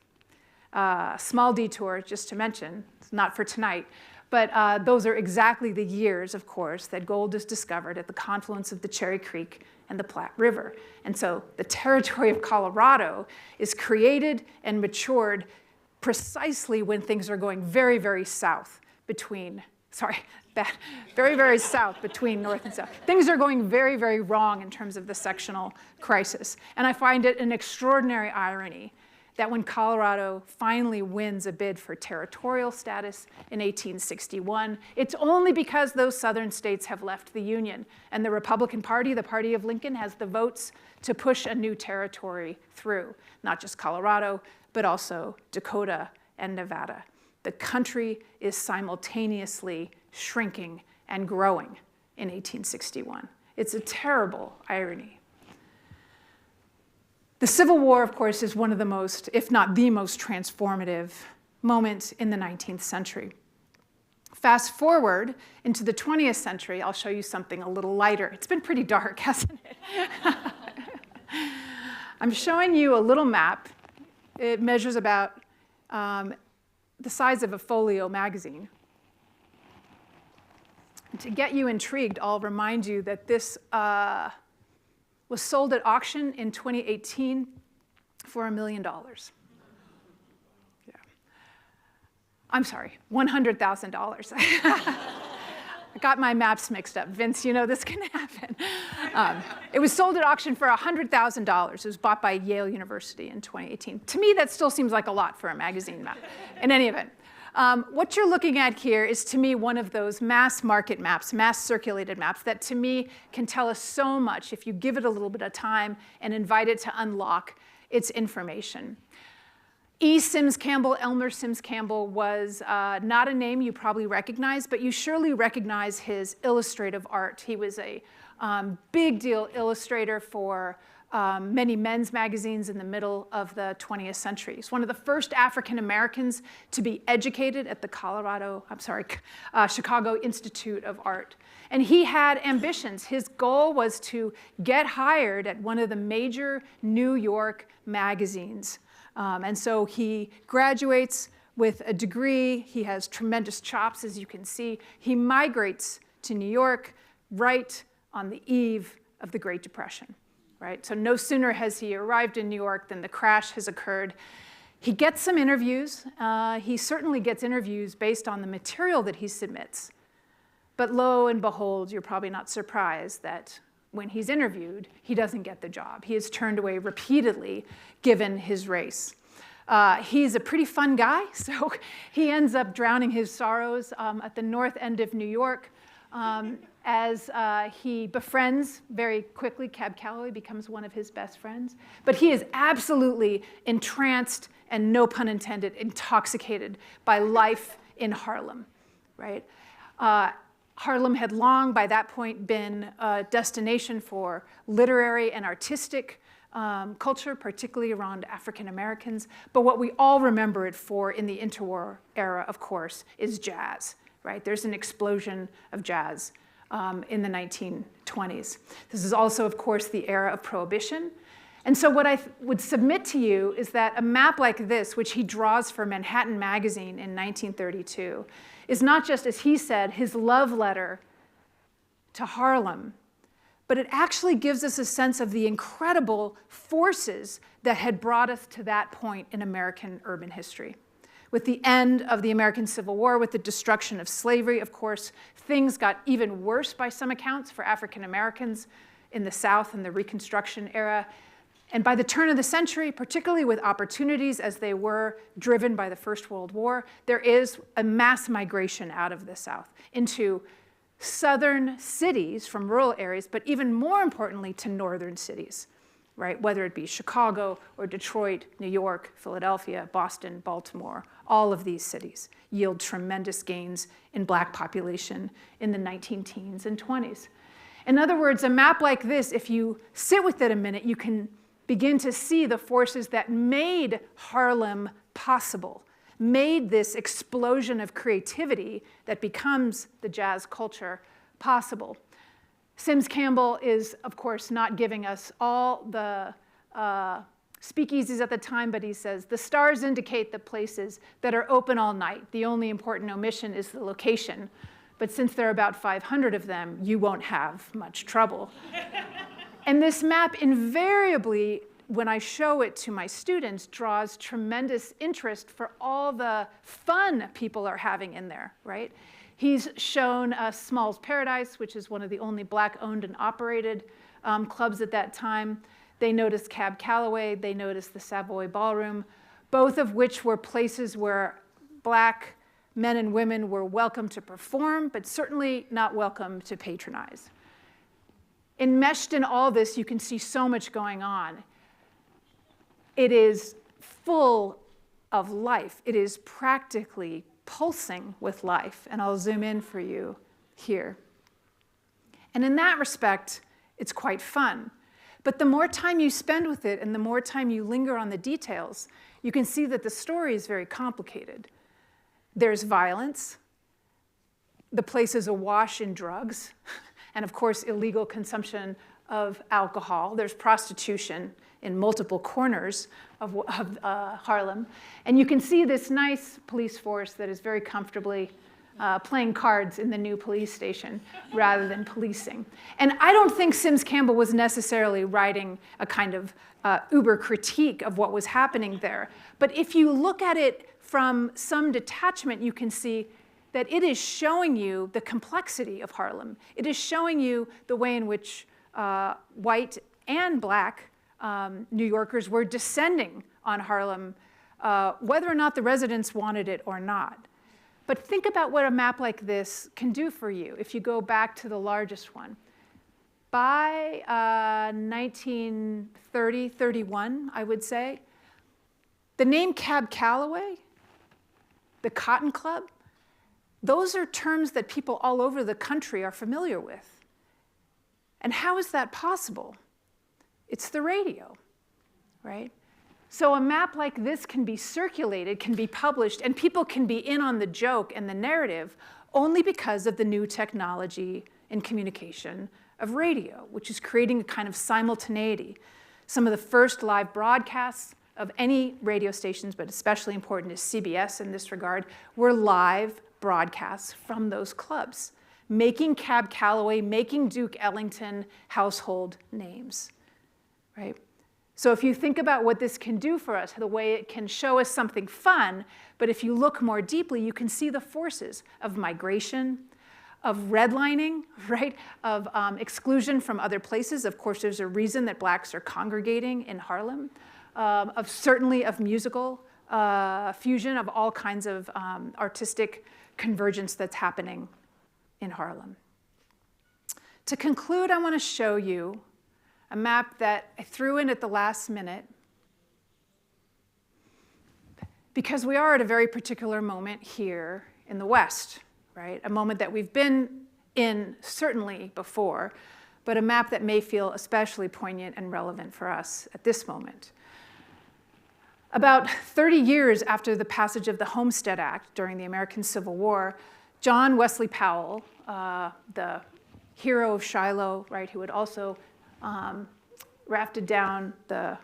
Speaker 2: Small detour, just to mention, it's not for tonight, but those are exactly the years, of course, that gold is discovered at the confluence of the Cherry Creek and the Platte River. And so the territory of Colorado is created and matured precisely when things are going very, very south between, very, very south between north and south. Things are going very, very wrong in terms of the sectional crisis. And I find it an extraordinary irony that when Colorado finally wins a bid for territorial status in 1861, it's only because those southern states have left the Union. And the Republican Party, the party of Lincoln, has the votes to push a new territory through, not just Colorado, but also Dakota and Nevada. The country is simultaneously shrinking and growing in 1861. It's a terrible irony. The Civil War, of course, is one of the most, if not the most transformative moments in the 19th century. Fast forward into the 20th century, I'll show you something a little lighter. It's been pretty dark, hasn't it? I'm showing you a little map. It measures about the size of a folio magazine. To get you intrigued, I'll remind you that this was sold at auction in 2018 for $1 million. Yeah. I'm sorry, $100,000. I got my maps mixed up. Vince, you know this can happen. It was sold at auction for $100,000. It was bought by Yale University in 2018. To me, that still seems like a lot for a magazine map. In any event, what you're looking at here is, to me, one of those mass market maps, mass circulated maps that, to me, can tell us so much if you give it a little bit of time and invite it to unlock its information. E. Sims Campbell, Elmer Sims Campbell, was not a name you probably recognize, but you surely recognize his illustrative art. He was a big deal illustrator for many men's magazines in the middle of the 20th century. He's one of the first African Americans to be educated at the Chicago Institute of Art. And he had ambitions. His goal was to get hired at one of the major New York magazines. And so he graduates with a degree. He has tremendous chops, as you can see. He migrates to New York right on the eve of the Great Depression. Right? So no sooner has he arrived in New York than the crash has occurred. He gets some interviews. He certainly gets interviews based on the material that he submits. But lo and behold, you're probably not surprised that when he's interviewed, he doesn't get the job. He is turned away repeatedly, given his race. He's a pretty fun guy, so he ends up drowning his sorrows at the north end of New York. As he befriends very quickly, Cab Calloway becomes one of his best friends. But he is absolutely entranced and, no pun intended, intoxicated by life in Harlem, right? Harlem had long, by that point, been a destination for literary and artistic culture, particularly around African Americans. But what we all remember it for in the interwar era, of course, is jazz, right? There's an explosion of jazz in the 1920s. This is also, of course, the era of Prohibition. And so what I would submit to you is that a map like this, which he draws for Manhattan Magazine in 1932, is not just, as he said, his love letter to Harlem, but it actually gives us a sense of the incredible forces that had brought us to that point in American urban history. With the end of the American Civil War, with the destruction of slavery, of course, things got even worse by some accounts for African Americans in the South in the Reconstruction era. And by the turn of the century, particularly with opportunities as they were driven by the First World War, there is a mass migration out of the South into southern cities from rural areas, but even more importantly to northern cities, right? Whether it be Chicago or Detroit, New York, Philadelphia, Boston, Baltimore, all of these cities yield tremendous gains in black population in the 19-teens and 20s. In other words, a map like this, if you sit with it a minute, you can begin to see the forces that made Harlem possible, made this explosion of creativity that becomes the jazz culture possible. Sims Campbell is, of course, not giving us all the speakeasies at the time, but he says, the stars indicate the places that are open all night. The only important omission is the location. But since there are about 500 of them, you won't have much trouble. And this map invariably, when I show it to my students, draws tremendous interest for all the fun people are having in there, right? He's shown Small's Paradise, which is one of the only black-owned and operated clubs at that time. They noticed Cab Calloway. They noticed the Savoy Ballroom. both of which were places where Black men and women were welcome to perform, but certainly not welcome to patronize. Enmeshed in all this, you can see so much going on. It is full of life. It is practically pulsing with life, and I'll zoom in for you here. And in that respect, it's quite fun. But the more time you spend with it and the more time you linger on the details, you can see that the story is very complicated. There's violence. The place is awash in drugs. And of course, illegal consumption of alcohol. There's prostitution in multiple corners of Harlem. And you can see this nice police force that is very comfortably playing cards in the new police station rather than policing. And I don't think Sims Campbell was necessarily writing a kind of uber critique of what was happening there. But if you look at it from some detachment, you can see that it is showing you the complexity of Harlem. It is showing you the way in which white and Black New Yorkers were descending on Harlem, whether or not the residents wanted it or not. But think about what a map like this can do for you if you go back to the largest one. By 1930, 31, I would say, the name Cab Calloway, the Cotton Club, those are terms that people all over the country are familiar with. And how is that possible? It's the radio, right? So a map like this can be circulated, can be published, and people can be in on the joke and the narrative only because of the new technology in communication of radio, which is creating a kind of simultaneity. Some of the first live broadcasts of any radio stations, but especially important is CBS in this regard, were live broadcasts from those clubs, making Cab Calloway, making Duke Ellington household names, right? So if you think about what this can do for us, the way it can show us something fun, but if you look more deeply, you can see the forces of migration, of redlining, right? Of exclusion from other places. Of course, there's a reason that Blacks are congregating in Harlem, certainly of musical fusion, of all kinds of artistic convergence that's happening in Harlem. To conclude, I want to show you a map that I threw in at the last minute because we are at a very particular moment here in the West, right? A moment that we've been in certainly before, but a map that may feel especially poignant and relevant for us at this moment. About 30 years after the passage of the Homestead Act during the American Civil War, John Wesley Powell, the hero of Shiloh, right, who had also rafted down the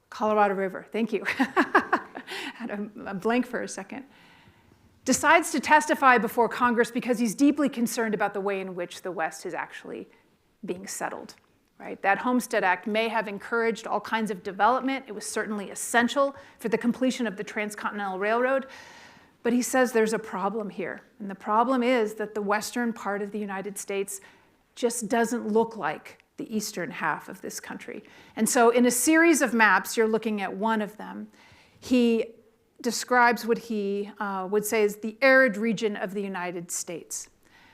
Speaker 2: Colorado River, thank you, had a blank for a second, decides to testify before Congress because he's deeply concerned about the way in which the West is actually being settled. Right? That Homestead Act may have encouraged all kinds of development. It was certainly essential for the completion of the Transcontinental Railroad. But he says there's a problem here. And the problem is that the western part of the United States just doesn't look like the eastern half of this country. And so in a series of maps, you're looking at one of them, he describes what he would say is the arid region of the United States.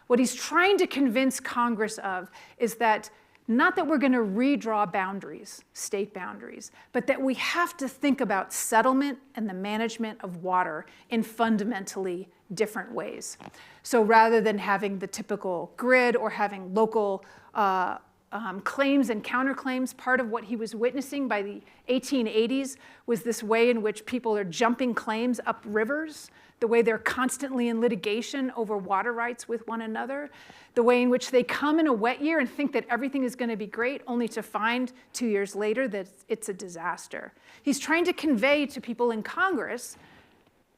Speaker 2: What he's trying to convince Congress of is that not that we're going to redraw boundaries, state boundaries, but that we have to think about settlement and the management of water in fundamentally different ways. So rather than having the typical grid or having local claims and counterclaims, part of what he was witnessing by the 1880s was this way in which people are jumping claims up rivers, the way they're constantly in litigation over water rights with one another, the way in which they come in a wet year and think that everything is going to be great, only to find 2 years later that it's a disaster. He's trying to convey to people in Congress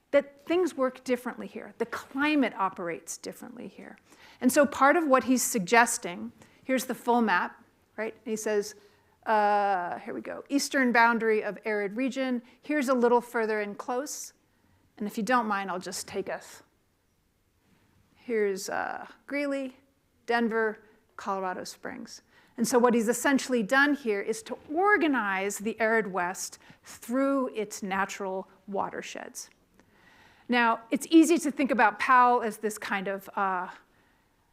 Speaker 2: that things work differently here. The climate operates differently here. And so part of what he's suggesting, here's the full map, right? And he says, here we go, eastern boundary of arid region. Here's a little further in close. And if you don't mind, I'll just take us. Here's Greeley, Denver, Colorado Springs. And so what he's essentially done here is to organize the arid West through its natural watersheds. Now, it's easy to think about Powell as this kind of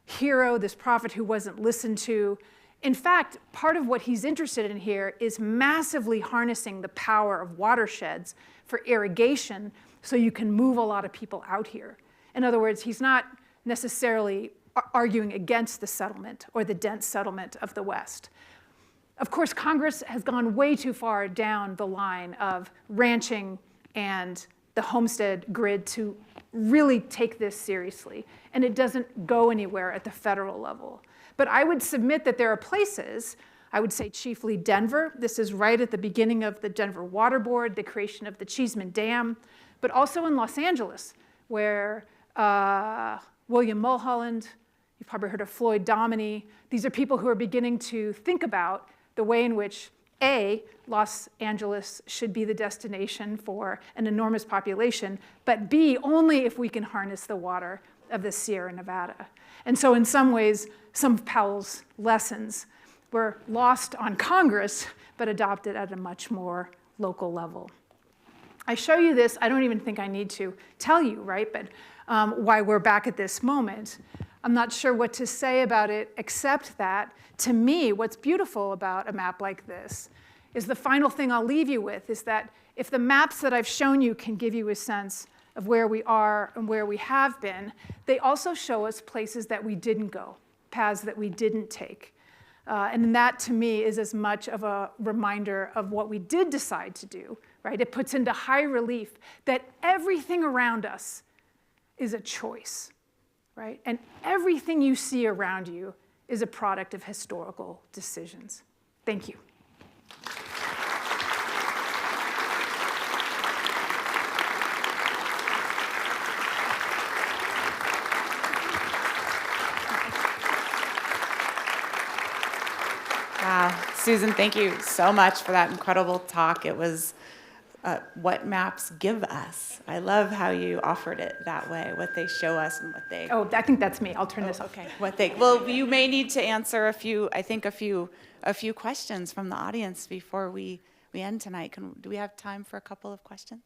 Speaker 2: hero, this prophet who wasn't listened to. In fact, part of what he's interested in here is massively harnessing the power of watersheds for irrigation so you can move a lot of people out here. In other words, he's not necessarily arguing against the settlement or the dense settlement of the West. Of course, Congress has gone way too far down the line of ranching and the homestead grid to really take this seriously, and it doesn't go anywhere at the federal level. But I would submit that there are places, I would say chiefly Denver. This is right at the beginning of the Denver Water Board, the creation of the Cheeseman Dam, but also in Los Angeles, where William Mulholland, you've probably heard of Floyd Dominy. These are people who are beginning to think about the way in which, A, Los Angeles should be the destination for an enormous population, but B, only if we can harness the water of the Sierra Nevada. And so in some ways, some of Powell's lessons were lost on Congress, but adopted at a much more local level. I show you this, I don't even think I need to tell you, right, but why we're back at this moment. I'm not sure what to say about it, except that, to me, what's beautiful about a map like this is the final thing I'll leave you with is that if the maps that I've shown you can give you a sense of where we are and where we have been, they also show us places that we didn't go, paths that we didn't take. And that, to me, is as much of a reminder of what we did decide to do, right? It puts into high relief that everything around us is a choice, right? And everything you see around you is a product of historical decisions. Thank you.
Speaker 1: Wow, Susan, thank you so much for that incredible talk. It was what maps give us. I love how you offered it that way, what they show us and what they...
Speaker 2: Oh, I think that's me. I'll turn this off.
Speaker 1: Okay. Well, you may need to answer a few questions from the audience before we end tonight. Do we have time for a couple of questions?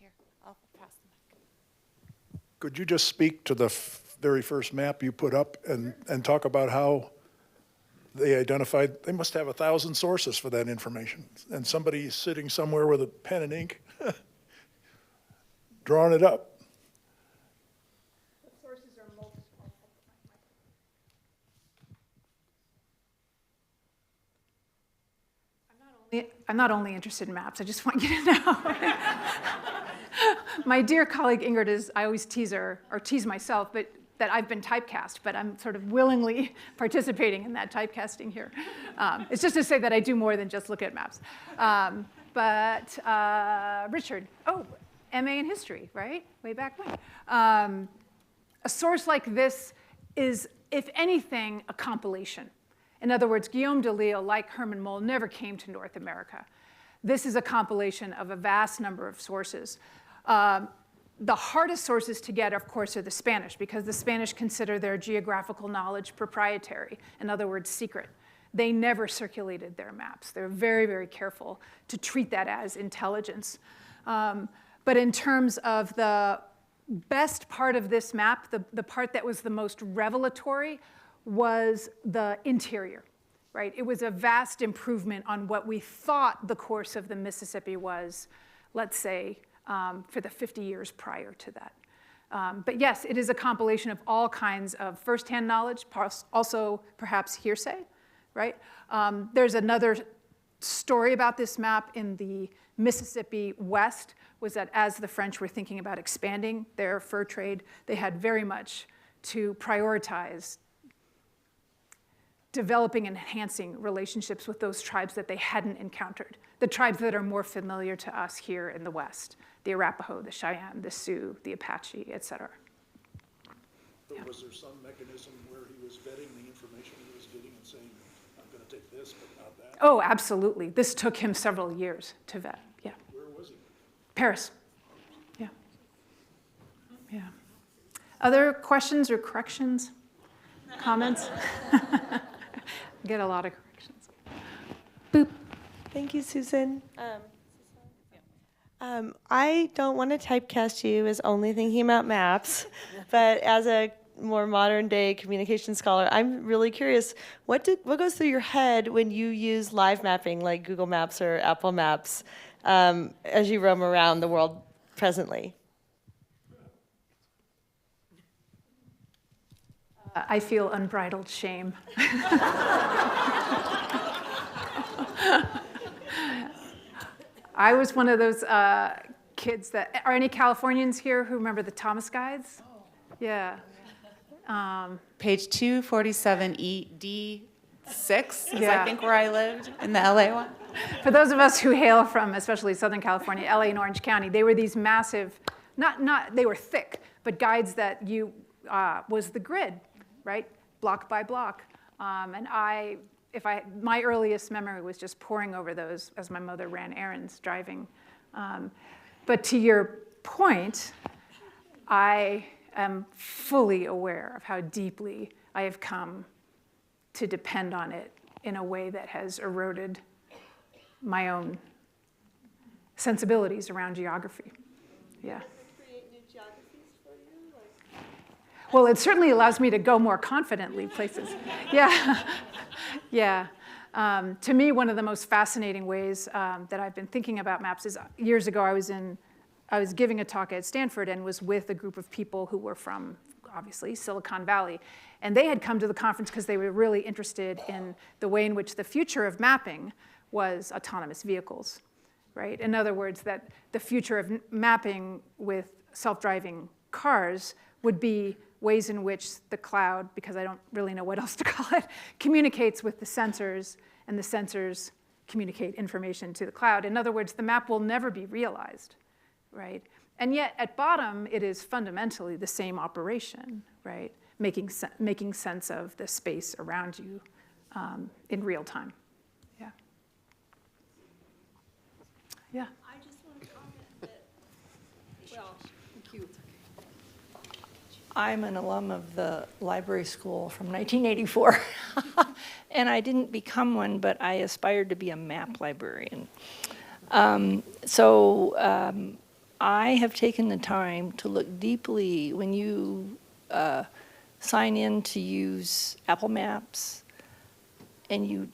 Speaker 1: Yeah, here, I'll pass the mic.
Speaker 3: Could you just speak to the very first map you put up and talk about how they identified, they must have 1,000 sources for that information, and somebody sitting somewhere with a pen and ink drawing it up.
Speaker 2: The sources are multiple. I'm not only interested in maps, I just want you to know. My dear colleague Ingrid I always tease her, or tease myself, but that I've been typecast, but I'm sort of willingly participating in that typecasting here. It's just to say that I do more than just look at maps. Richard, MA in history, right? Way back when. A source like this is, if anything, a compilation. In other words, Guillaume Delisle, like Herman Moll, never came to North America. This is a compilation of a vast number of sources. The hardest sources to get, of course, are the Spanish, because the Spanish consider their geographical knowledge proprietary, in other words, secret. They never circulated their maps. They're very, very careful to treat that as intelligence. But in terms of the best part of this map, the part that was the most revelatory was the interior, right? It was a vast improvement on what we thought the course of the Mississippi was, let's say, for the 50 years prior to that. But yes, it is a compilation of all kinds of firsthand knowledge, also perhaps hearsay, right? There's another story about this map in the Mississippi West, was that as the French were thinking about expanding their fur trade, they had very much to prioritize developing and enhancing relationships with those tribes that they hadn't encountered, the tribes that are more familiar to us here in the West, the Arapaho, the Cheyenne, the Sioux, the Apache, et cetera.
Speaker 3: But was there some mechanism where he was vetting the information he was getting and saying, I'm going to take this, but not that?
Speaker 2: Oh, absolutely. This took him several years to vet, yeah.
Speaker 3: Where was he?
Speaker 2: Paris, yeah. Yeah. Other questions or corrections, comments? Get a lot of corrections.
Speaker 4: Boop. Thank you, Susan. I don't want to typecast you as only thinking about maps, but as a more modern day communication scholar, I'm really curious, what goes through your head when you use live mapping like Google Maps or Apple Maps as you roam around the world presently?
Speaker 2: I feel unbridled shame. I was one of those kids that, are any Californians here who remember the Thomas Guides? Yeah.
Speaker 1: Page 247 D6 is
Speaker 2: Yeah.
Speaker 1: I think where I lived in the LA one.
Speaker 2: For those of us who hail from, especially Southern California, LA and Orange County, they were these massive, they were thick, but guides that was the grid, right? Block by block. And my earliest memory was just poring over those as my mother ran errands, driving. But to your point, I am fully aware of how deeply I have come to depend on it in a way that has eroded my own sensibilities around geography. Yeah. Well, it certainly allows me to go more confidently places. Yeah. Yeah. To me, one of the most fascinating ways that I've been thinking about maps is years ago I was giving a talk at Stanford and was with a group of people who were from, obviously, Silicon Valley. And they had come to the conference because they were really interested in the way in which the future of mapping was autonomous vehicles, right? In other words, that the future of mapping with self-driving cars would be ways in which the cloud, because I don't really know what else to call it, communicates with the sensors, and the sensors communicate information to the cloud. In other words, the map will never be realized, right? And yet, at bottom, it is fundamentally the same operation, right? Making sense of the space around you in real time. Yeah. Yeah.
Speaker 5: I just want to comment that, well, I'm an alum of the library school from 1984. And I didn't become one, but I aspired to be a map librarian. I have taken the time to look deeply when you sign in to use Apple Maps, and you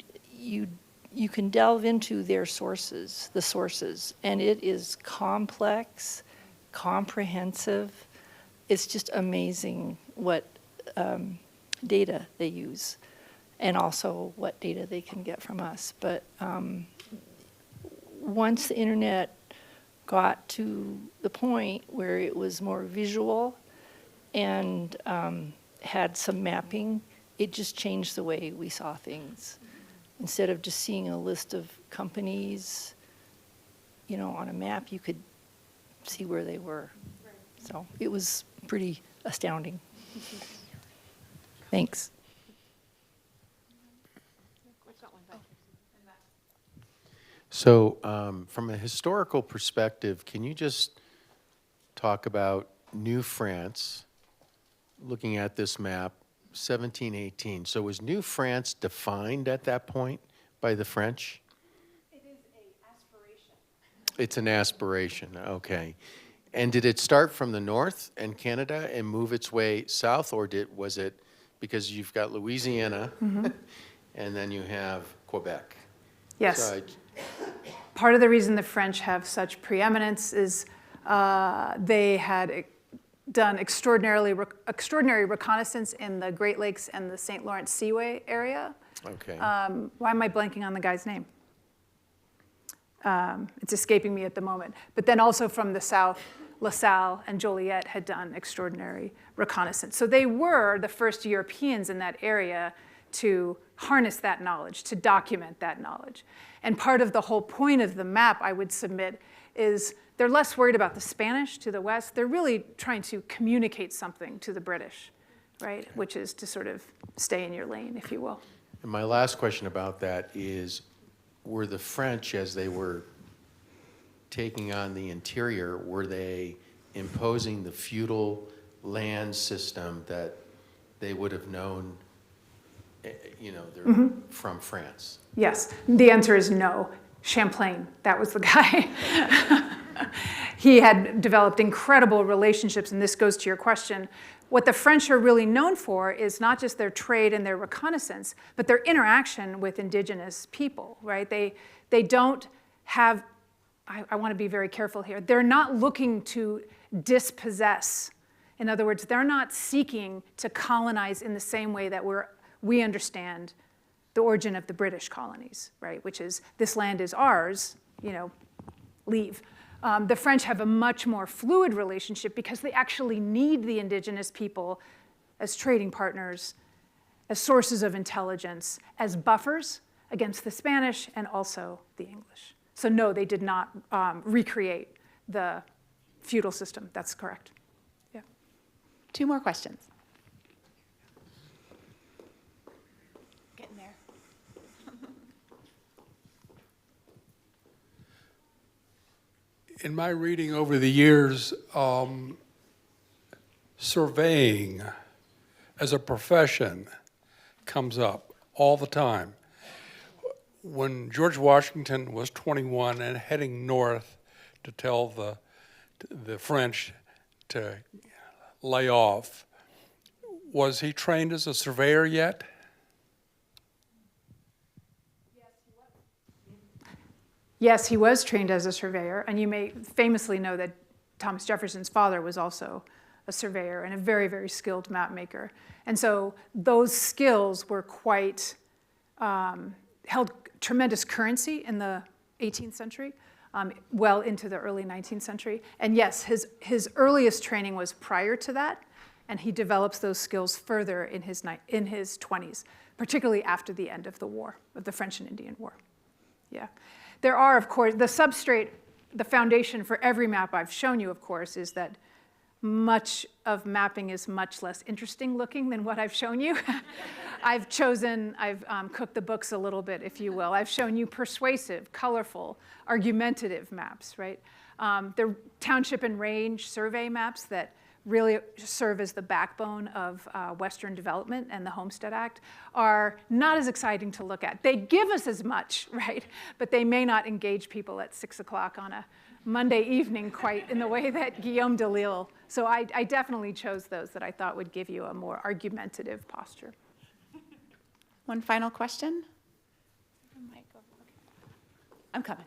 Speaker 5: can delve into their sources, the sources, and it is complex, comprehensive. It's just amazing what data they use, and also what data they can get from us. But once the internet got to the point where it was more visual and had some mapping, it just changed the way we saw things. Instead of just seeing a list of companies, on a map, you could see where they were. So it was pretty astounding. Thanks.
Speaker 6: So from a historical perspective, can you just talk about New France, looking at this map, 1718. So was New France defined at that point by the French?
Speaker 2: It is an aspiration.
Speaker 6: It's an aspiration, okay. And did it start from the north and Canada and move its way south, or was it, because you've got Louisiana, and then you have Quebec?
Speaker 2: Yes.
Speaker 6: So
Speaker 2: Part of the reason the French have such preeminence is they had done extraordinary reconnaissance in the Great Lakes and the St. Lawrence Seaway area.
Speaker 6: okay.
Speaker 2: Why am I blanking on the guy's name? It's escaping me at the moment. But then also from the south, LaSalle and Joliet had done extraordinary reconnaissance. So they were the first Europeans in that area to harness that knowledge, to document that knowledge. And part of the whole point of the map, I would submit, is they're less worried about the Spanish to the west. They're really trying to communicate something to the British, right? Which is to sort of stay in your lane, if you will.
Speaker 6: And my last question about that is, were the French, as they were taking on the interior, were they imposing the feudal land system that they would have known they're from France.
Speaker 2: Yes, the answer is no. Champlain, that was the guy. He had developed incredible relationships, and this goes to your question. What the French are really known for is not just their trade and their reconnaissance, but their interaction with indigenous people, right? They don't have, I want to be very careful here, they're not looking to dispossess. In other words, they're not seeking to colonize in the same way that we understand the origin of the British colonies, right? Which is, this land is ours, leave. The French have a much more fluid relationship because they actually need the indigenous people as trading partners, as sources of intelligence, as buffers against the Spanish and also the English. So no, they did not recreate the feudal system. That's correct. Yeah.
Speaker 1: 2 more questions. Getting there.
Speaker 7: In my reading over the years, surveying as a profession comes up all the time. When George Washington was 21 and heading north to tell the French to lay off, was he trained as a surveyor yet?
Speaker 2: Yes, he was trained as a surveyor, and you may famously know that Thomas Jefferson's father was also a surveyor and a very, very skilled map maker. And so those skills were quite, held tremendous currency in the 18th century, well into the early 19th century. And yes, his earliest training was prior to that, and he develops those skills further in his 20s, particularly after the end of the war, of the French and Indian War. Yeah. There are, of course, the substrate, the foundation for every map I've shown you, of course, is that much of mapping is much less interesting looking than what I've shown you. I've cooked the books a little bit, if you will. I've shown you persuasive, colorful, argumentative maps, right? The township and range survey maps that really serve as the backbone of Western development and the Homestead Act are not as exciting to look at. They give us as much, right? But they may not engage people at 6 o'clock on a Monday evening quite in the way that Guillaume Delisle. So I definitely chose those that I thought would give you a more argumentative posture.
Speaker 1: One final question? I'm coming.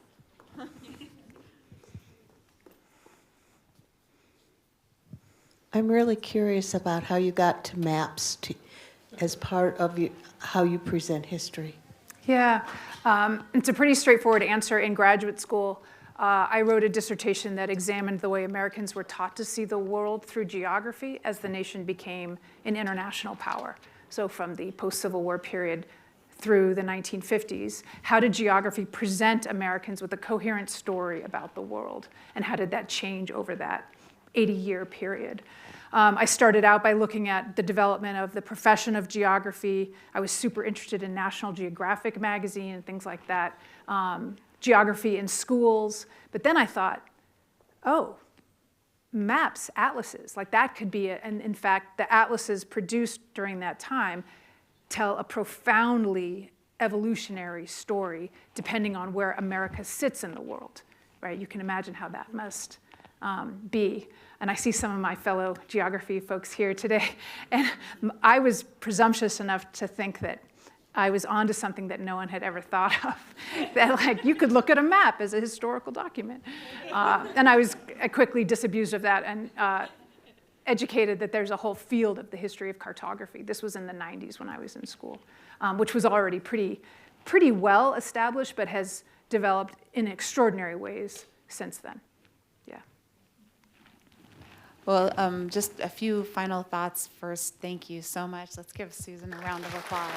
Speaker 8: I'm really curious about how you got to maps as part of how you present history.
Speaker 2: Yeah, it's a pretty straightforward answer. In graduate school, I wrote a dissertation that examined the way Americans were taught to see the world through geography as the nation became an international power. So from the post-Civil War period through the 1950s, how did geography present Americans with a coherent story about the world? And how did that change over that 80-year period? I started out by looking at the development of the profession of geography. I was super interested in National Geographic magazine and things like that, geography in schools. But then I thought, oh, maps, atlases, like that could be, and in fact, the atlases produced during that time tell a profoundly evolutionary story depending on where America sits in the world, right? You can imagine how that must be. And I see some of my fellow geography folks here today. And I was presumptuous enough to think that I was onto something that no one had ever thought of, that like you could look at a map as a historical document. And I quickly disabused of that and educated that there's a whole field of the history of cartography. This was in the 90s when I was in school, which was already pretty well established, but has developed in extraordinary ways since then. Yeah.
Speaker 1: Well, just a few final thoughts first. Thank you so much. Let's give Susan a round of applause.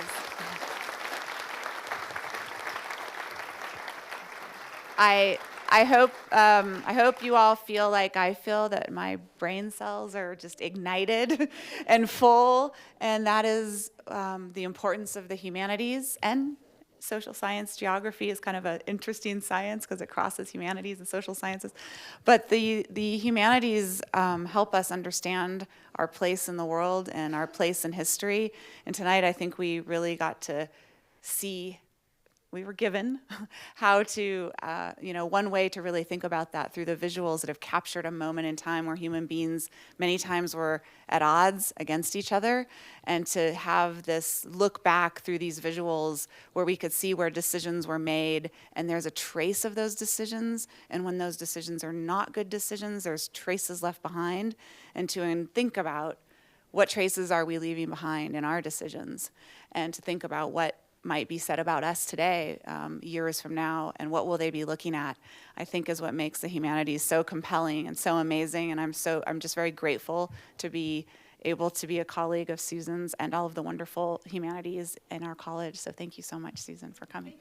Speaker 1: I hope you all feel like I feel, that my brain cells are just ignited and full, and that is the importance of the humanities and social science. Geography is kind of an interesting science because it crosses humanities and social sciences. But the humanities help us understand our place in the world and our place in history. And tonight I think we really got to see, we were given how to, one way to really think about that through the visuals that have captured a moment in time where human beings many times were at odds against each other, and to have this look back through these visuals where we could see where decisions were made and there's a trace of those decisions, and when those decisions are not good decisions, there's traces left behind, and to think about what traces are we leaving behind in our decisions, and to think about what might be said about us today, years from now, and what will they be looking at, I think is what makes the humanities so compelling and so amazing. And I'm just very grateful to be able to be a colleague of Susan's and all of the wonderful humanities in our college. So thank you so much, Susan, for coming.